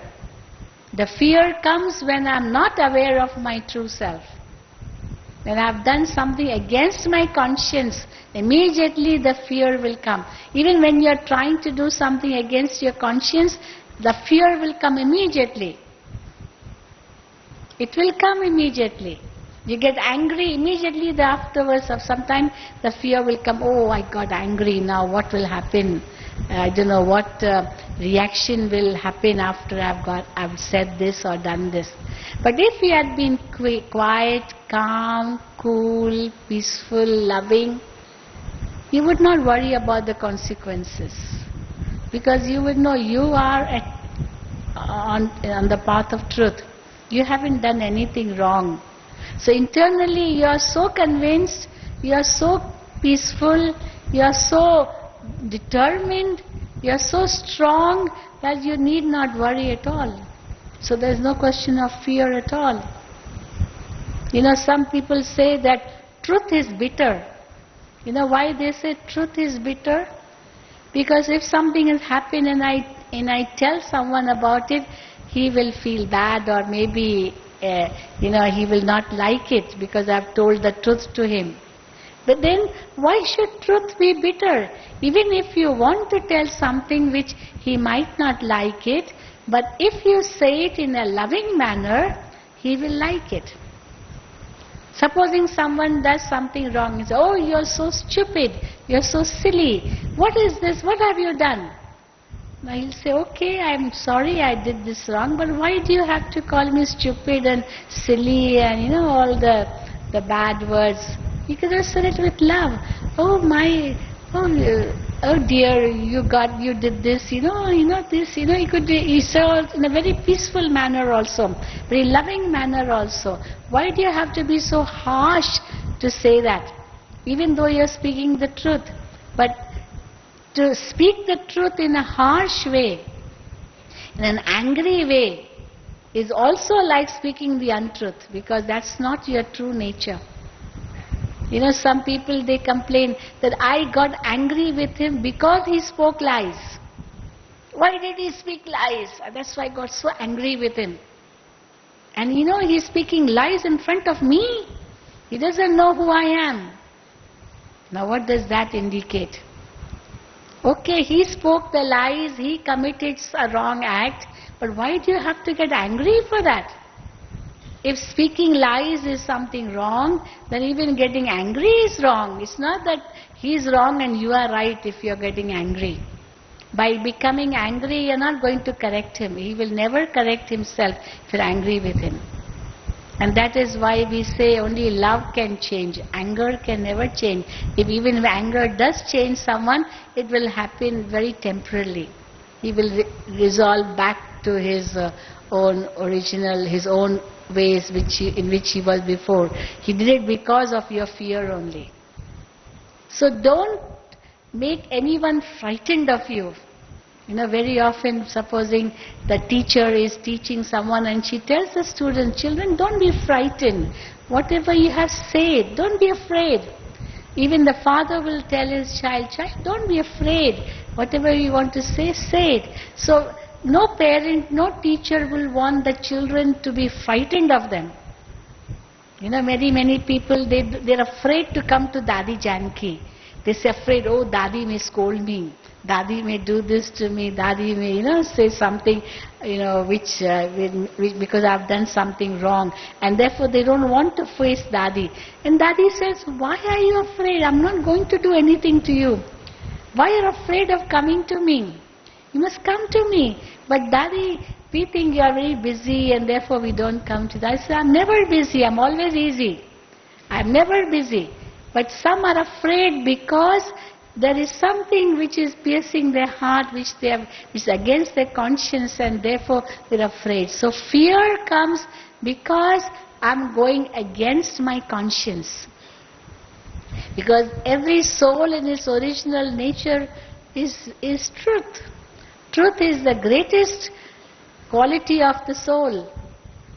The fear comes when I'm not aware of my true self. When I've done something against my conscience, immediately the fear will come. Even when you're trying to do something against your conscience, the fear will come immediately. It will come immediately. You get angry, immediately afterwards of some time, the fear will come, oh, I got angry, now what will happen? I don't know what reaction will happen after I've said this or done this. But if you had been quiet, calm, cool, peaceful, loving, you would not worry about the consequences. Because you would know you are on the path of truth. You haven't done anything wrong. So internally you are so convinced, you are so peaceful, you are so determined, you are so strong that you need not worry at all. So there is no question of fear at all. You know, some people say that truth is bitter. You know why they say truth is bitter? Because if something has happened and I tell someone about it, he will feel bad, or maybe he will not like it because I've told the truth to him. But then why should truth be bitter? Even if you want to tell something which he might not like it, but if you say it in a loving manner, he will like it. Supposing someone does something wrong, he says, oh, you're so stupid, you're so silly, what is this, what have you done? Now he'll say, okay, I'm sorry I did this wrong, but why do you have to call me stupid and silly and all the bad words? You could have said it with love. Oh dear, you did this, this, you could say in a very peaceful manner also, very loving manner also. Why do you have to be so harsh to say that? Even though you're speaking the truth. But to speak the truth in a harsh way, in an angry way, is also like speaking the untruth, because that's not your true nature. Some people, they complain that I got angry with him because he spoke lies. Why did he speak lies? That's why I got so angry with him. And he's speaking lies in front of me. He doesn't know who I am. Now what does that indicate? Okay, he spoke the lies, he committed a wrong act, but why do you have to get angry for that? If speaking lies is something wrong, then even getting angry is wrong. It's not that he's wrong and you are right if you're getting angry. By becoming angry, you're not going to correct him. He will never correct himself if you're angry with him. And that is why we say only love can change. Anger can never change. If even anger does change someone, it will happen very temporarily. He will resolve back to his own original, his own ways in which he was before. He did it because of your fear only. So don't make anyone frightened of you. Very often, supposing the teacher is teaching someone and she tells the students, children, don't be frightened. Whatever you have, say it. Don't be afraid. Even the father will tell his child, don't be afraid. Whatever you want to say it. So, no parent, no teacher will want the children to be frightened of them. Many people, they're afraid to come to Dadi Janki. They're afraid, oh, Dadi may scold me. Dadi may do this to me. Dadi may, say something, which because I've done something wrong. And therefore they don't want to face Dadi. And Dadi says, why are you afraid? I'm not going to do anything to you. Why are you afraid of coming to me? You must come to me. But Dadi, we think you are very busy and therefore we don't come to that. I say, I'm never busy. I'm always easy. I'm never busy. But some are afraid because there is something which is piercing their heart, which is against their conscience, and therefore they're afraid. So fear comes because I'm going against my conscience. Because every soul in its original nature is truth. Truth is the greatest quality of the soul.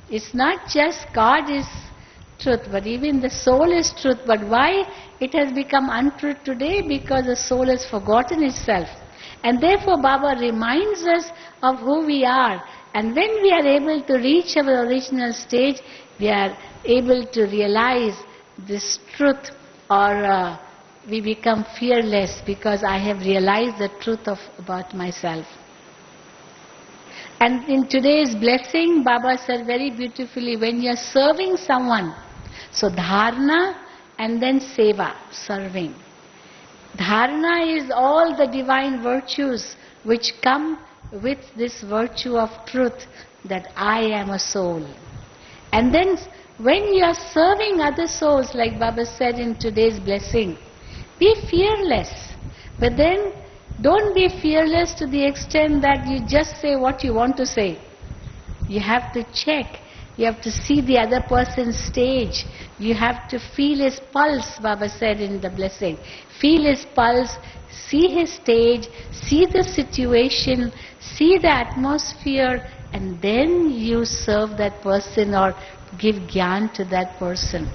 It's not just God is truth, but even the soul is truth. But why it has become untruth today? Because the soul has forgotten itself. And therefore Baba reminds us of who we are. And when we are able to reach our original stage, we are able to realize this truth, or we become fearless because I have realized the truth about myself. And in today's blessing, Baba said very beautifully, when you are serving someone, so dharana and then seva, serving. Dharana is all the divine virtues which come with this virtue of truth, that I am a soul. And then when you are serving other souls, like Baba said in today's blessing, be fearless. But then don't be fearless to the extent that you just say what you want to say. You have to check. You have to see the other person's stage. You have to feel his pulse, Baba said in the blessing. Feel his pulse, see his stage, see the situation, see the atmosphere, and then you serve that person or give jnana to that person.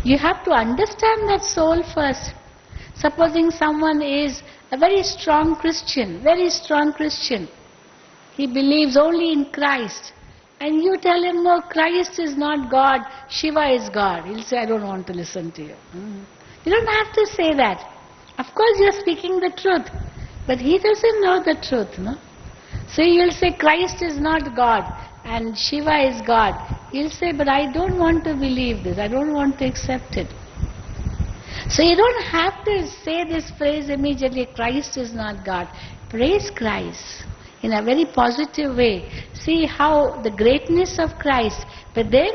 You have to understand that soul first. Supposing someone is a very strong Christian, he believes only in Christ, and you tell him, no, Christ is not God, Shiva is God. He'll say, I don't want to listen to you. You don't have to say that. Of course you're speaking the truth, but he doesn't know the truth, no? So you'll say, Christ is not God and Shiva is God. He'll say, but I don't want to believe this, I don't want to accept it. So you don't have to say this phrase immediately, Christ is not God. Praise Christ in a very positive way. See how the greatness of Christ. But then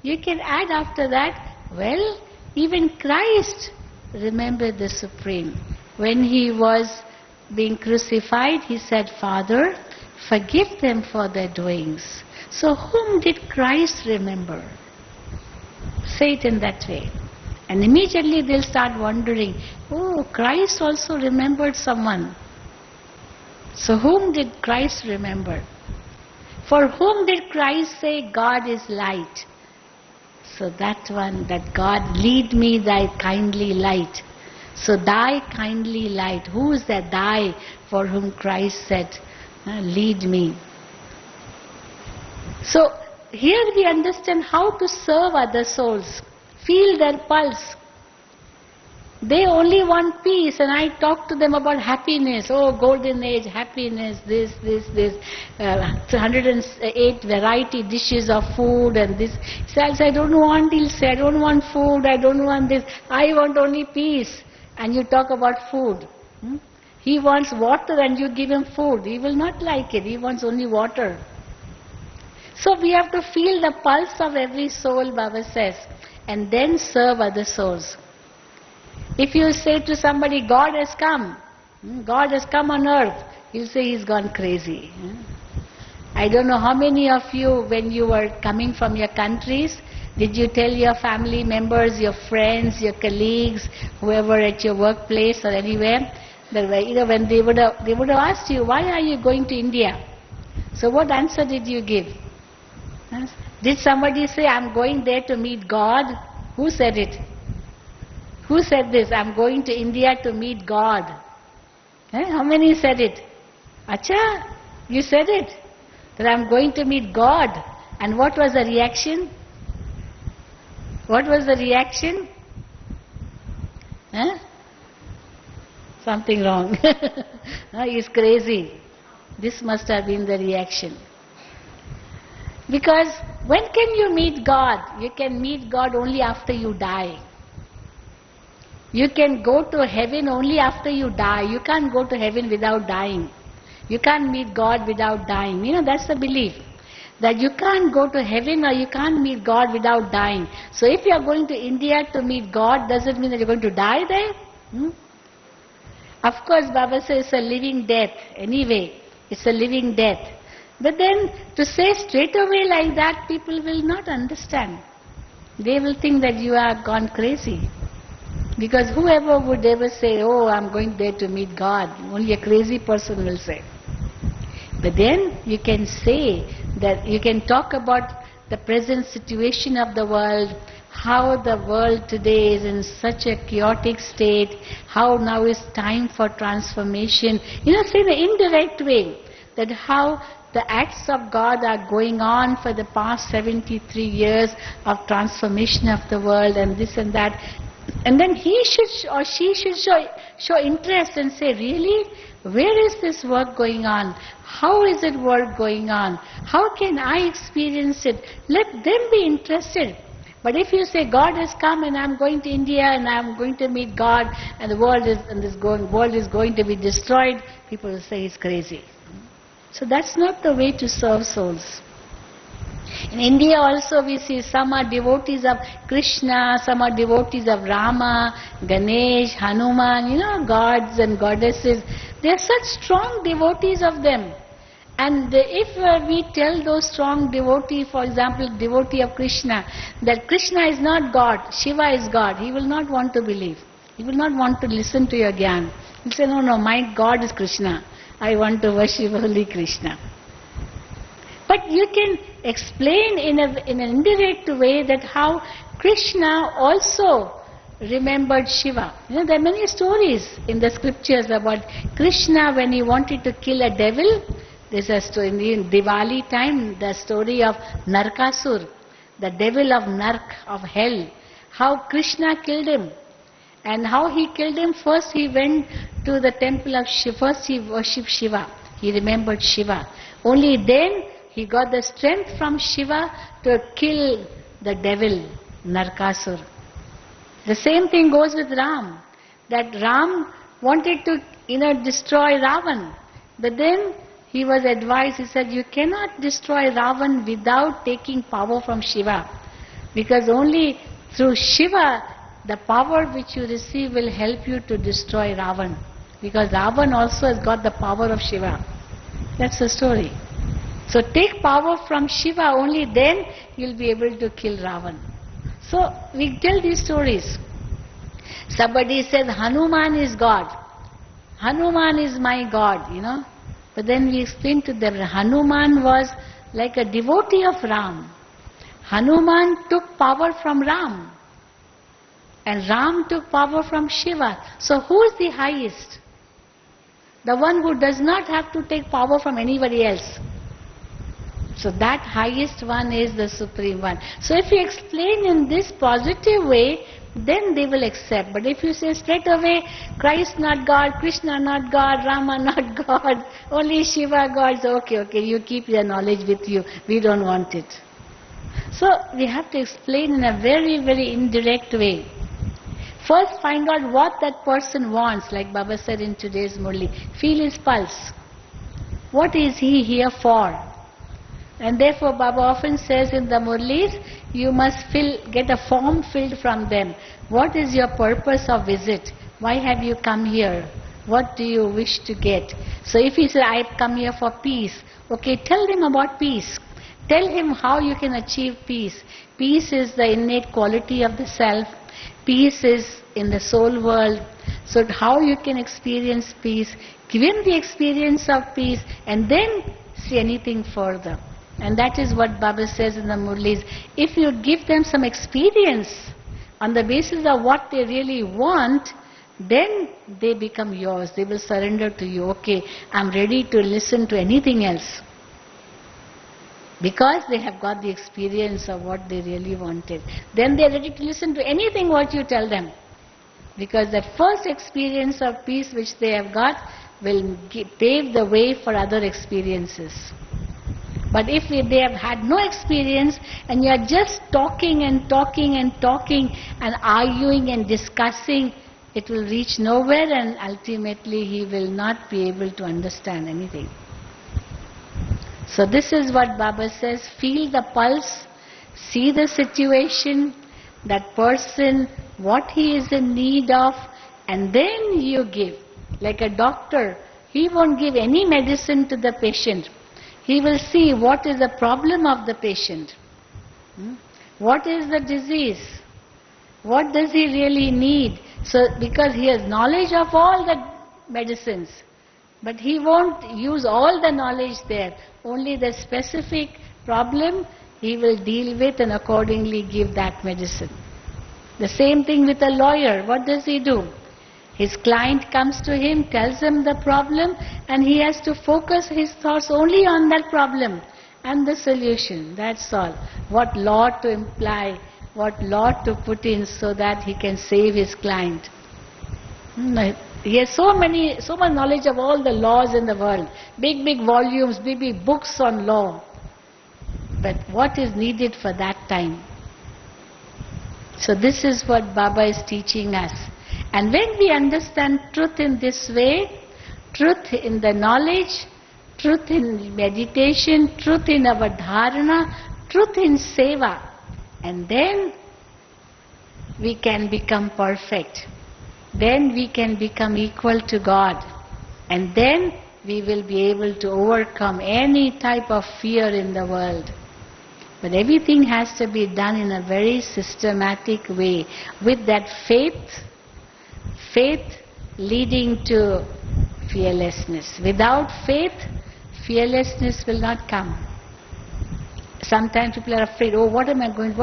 you can add after that, well, even Christ remembered the Supreme. When he was being crucified, he said, Father, forgive them for their doings. So whom did Christ remember? Say it in that way. And immediately they'll start wondering, oh, Christ also remembered someone. So whom did Christ remember? For whom did Christ say God is light? So that one, that God, lead me thy kindly light. So thy kindly light, who is that thy for whom Christ said, lead me? So here we understand how to serve other souls. Feel their pulse. They only want peace, and I talk to them about happiness. Oh, golden age, happiness, this. 108 variety dishes of food and this. He says, I don't want, he'll say, I don't want food, I don't want this. I want only peace. And you talk about food. He wants water and you give him food. He will not like it. He wants only water. So we have to feel the pulse of every soul, Baba says, and then serve other souls. If you say to somebody, God has come on earth, he'll say he's gone crazy. I don't know how many of you, when you were coming from your countries, did you tell your family members, your friends, your colleagues, whoever at your workplace or anywhere, that when they would have asked you, why are you going to India? So what answer did you give? Did somebody say, I'm going there to meet God? Who said it? Who said this? I'm going to India to meet God. How many said it? Acha, you said it. That I'm going to meet God. And what was the reaction? What was the reaction? Something wrong. He's crazy. This must have been the reaction. Because when can you meet God? You can meet God only after you die. You can go to heaven only after you die. You can't go to heaven without dying. You can't meet God without dying. That's the belief. That you can't go to heaven or you can't meet God without dying. So if you are going to India to meet God, does it mean that you're going to die there? Of course, Baba says it's a living death. Anyway, it's a living death. But then to say straight away like that, people will not understand. They will think that you are gone crazy. Because whoever would ever say, oh, I'm going there to meet God, only a crazy person will say. But then you can say that you can talk about the present situation of the world, how the world today is in such a chaotic state, how now is time for transformation. Say in an indirect way, that how the acts of God are going on for the past 73 years of transformation of the world and this and that. And then he should or she should show interest and say, really? Where is this work going on? How is it work going on? How can I experience it? Let them be interested. But if you say, God has come and I'm going to India and I'm going to meet God and the world is going to be destroyed, people will say he's crazy. So that's not the way to serve souls. In India also we see some are devotees of Krishna, some are devotees of Rama, Ganesh, Hanuman, gods and goddesses. They are such strong devotees of them. And if we tell those strong devotees, for example, devotee of Krishna, that Krishna is not God, Shiva is God, he will not want to believe. He will not want to listen to your gyan. He will say, no, my God is Krishna. I want to worship only Krishna. But you can explain in an indirect way that how Krishna also remembered Shiva. There are many stories in the scriptures about Krishna when he wanted to kill a devil. There's a story in Diwali time, the story of Narkasur, the devil of Nark, of hell. How Krishna killed him. And how he killed him, first he went to the temple of Shiva, first he worshipped Shiva. He remembered Shiva. Only then he got the strength from Shiva to kill the devil, Narkasur. The same thing goes with Ram. That Ram wanted to, destroy Ravan. But then he was advised, he said, you cannot destroy Ravan without taking power from Shiva. Because only through Shiva, the power which you receive will help you to destroy Ravan. Because Ravan also has got the power of Shiva. That's the story. So take power from Shiva, only then you'll be able to kill Ravan. So we tell these stories. Somebody says Hanuman is God. Hanuman is my God, But then we explain to them that Hanuman was like a devotee of Ram. Hanuman took power from Ram. And Ram took power from Shiva. So who is the highest? The one who does not have to take power from anybody else. So that highest one is the Supreme One. So if you explain in this positive way, then they will accept. But if you say straight away, Christ not God, Krishna not God, Rama not God, only Shiva God, so okay, you keep your knowledge with you, we don't want it. So we have to explain in a very, very indirect way. First find out what that person wants, like Baba said in today's Murli. Feel his pulse. What is he here for? And therefore Baba often says in the Murlis, you must get a form filled from them. What is your purpose of visit? Why have you come here? What do you wish to get? So if he says, I've come here for peace, okay, tell him about peace. Tell him how you can achieve peace. Peace is the innate quality of the self. Peace is in the soul world. So how you can experience peace, give him the experience of peace, and then see anything further. And that is what Baba says in the Murlis. If you give them some experience on the basis of what they really want, then they become yours. They will surrender to you. Okay, I'm ready to listen to anything else. Because they have got the experience of what they really wanted. Then they are ready to listen to anything what you tell them. Because that first experience of peace which they have got will pave the way for other experiences. But if they have had no experience and you are just talking and talking and talking and arguing and discussing, it will reach nowhere and ultimately he will not be able to understand anything. So this is what Baba says, feel the pulse, see the situation, that person, what he is in need of, and then you give. Like a doctor, he won't give any medicine to the patient. He will see what is the problem of the patient. What is the disease? What does he really need? So, because he has knowledge of all the medicines, but he won't use all the knowledge there. Only the specific problem he will deal with and accordingly give that medicine. The same thing with a lawyer. What does he do? His client comes to him, tells him the problem, and he has to focus his thoughts only on that problem and the solution. That's all. What law to imply, what law to put in so that he can save his client. He has so much knowledge of all the laws in the world. Big volumes, big books on law. But what is needed for that time? So this is what Baba is teaching us. And when we understand truth in this way, truth in the knowledge, truth in meditation, truth in our dharana, truth in seva, and then we can become perfect. Then we can become equal to God. And then we will be able to overcome any type of fear in the world. But everything has to be done in a very systematic way, with that faith leading to fearlessness. Without faith, fearlessness will not come. Sometimes people are afraid, oh, what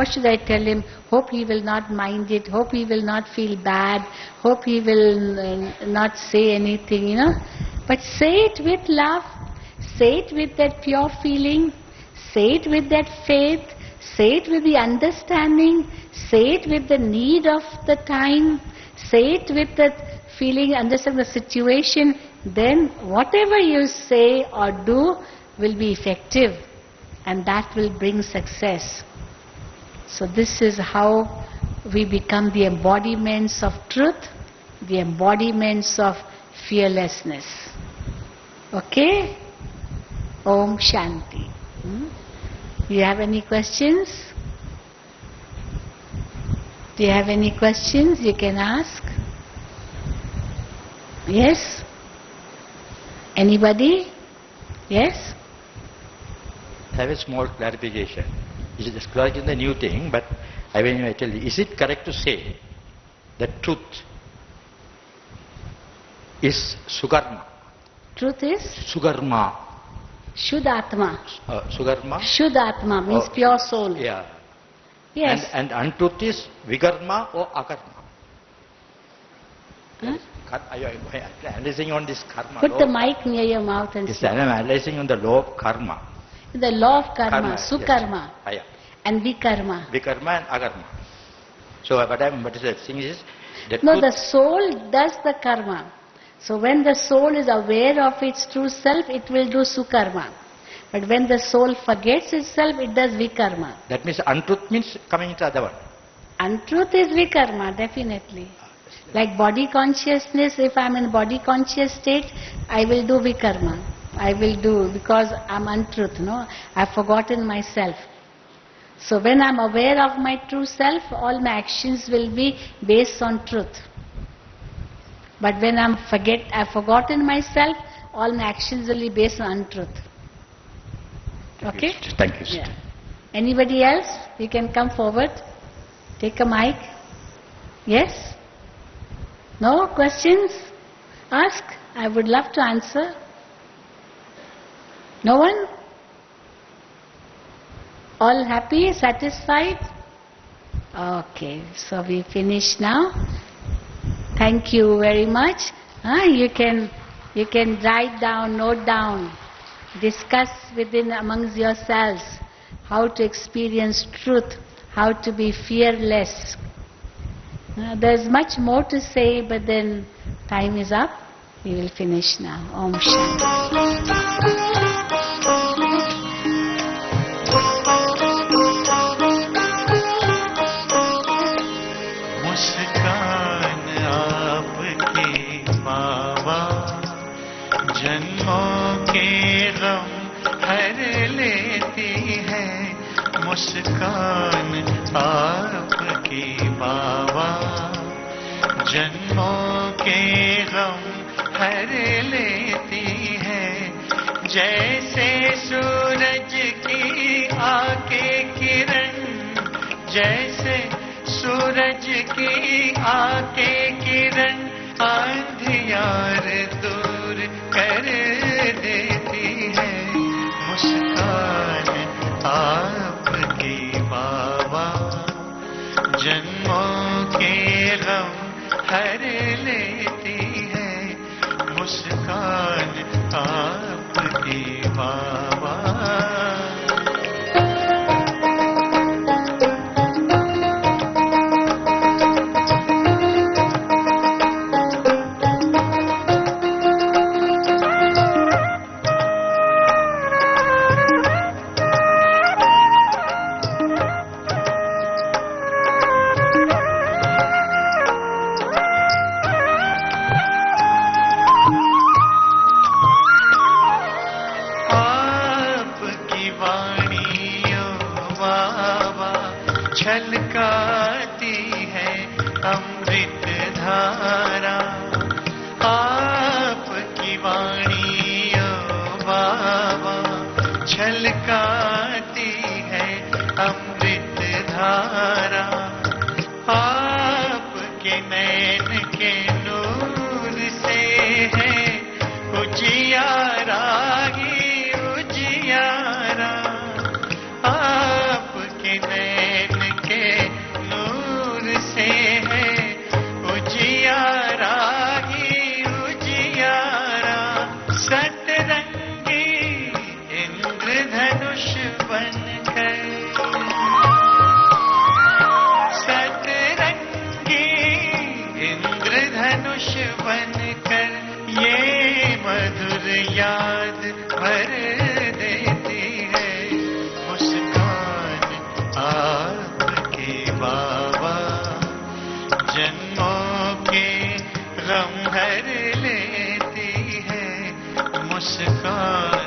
should I tell him? Hope he will not mind it, hope he will not feel bad, hope he will not say anything, But say it with love, say it with that pure feeling, say it with that faith, say it with the understanding, say it with the need of the time, say it with that feeling, understand the situation, then whatever you say or do will be effective. And that will bring success. So this is how we become the embodiments of truth, the embodiments of fearlessness. Okay? Om Shanti. Do you have any questions? Do you have any questions you can ask? Yes? Anybody? Yes? I have a small clarification. It is describing the new thing, but I tell you, is it correct to say that truth is Sukarma? Truth is? Sukarma. Shuddhatma. Sukarma? Shuddhatma means pure soul. Yeah. Yes. And untruth is Vikarma or Akarma? Huh? I am analyzing on this karma. Put the mic near your mouth and speak. I am analyzing on the law of karma. The law of karma, Sukarma, yes. And Vikarma. Vikarma and Akarma. So what I am saying is that the soul does the karma. So when the soul is aware of its true self, it will do Sukarma. But when the soul forgets itself, it does Vikarma. That means untruth means coming into the other one. Untruth is Vikarma, definitely. Like body consciousness, if I'm in body conscious state, I will do vikarma. I will do, because I'm untruth, no? I've forgotten myself. So when I'm aware of my true self, all my actions will be based on truth. But when I've forgotten myself, all my actions will be based on untruth. Okay? Thank you, sister. Yeah. Anybody else? You can come forward. Take a mic. Yes? No questions? Ask. I would love to answer. No one? All happy? Satisfied? Okay. So we finish now. Thank you very much. You can write down, note down, discuss within amongst yourselves how to experience truth, how to be fearless. There's much more to say, but then time is up. We will finish now. Om Shanti. जन्मों के गम हर लेती है मुस्कान आपकी बाबा। जन्मों के गम हर लेती है, जैसे सूरज की आके किरण, जैसे सूरज की आके किरण अंधियार दूर कर देती है मुस्कान आपकी बाबा। जन्मों के गम हर लेती है मुस्कान आपकी बाबा। छलकाती है अमृत धारा, आपकी वाणी ओ बाबा। छलकाती है अमृत धारा, आपके नैन के नूर से है उजियारा ही उजियारा। आपके नैन के नूर से है उजियारा ही उजियारा। सतरंगी इंद्रधनुष बनकर, सतरंगी इंद्रधनुष बनकर ये मधुर याद भर देती है मुस्कान आपकी बाबा। जन्मों के गम हर लेती है मुस्कान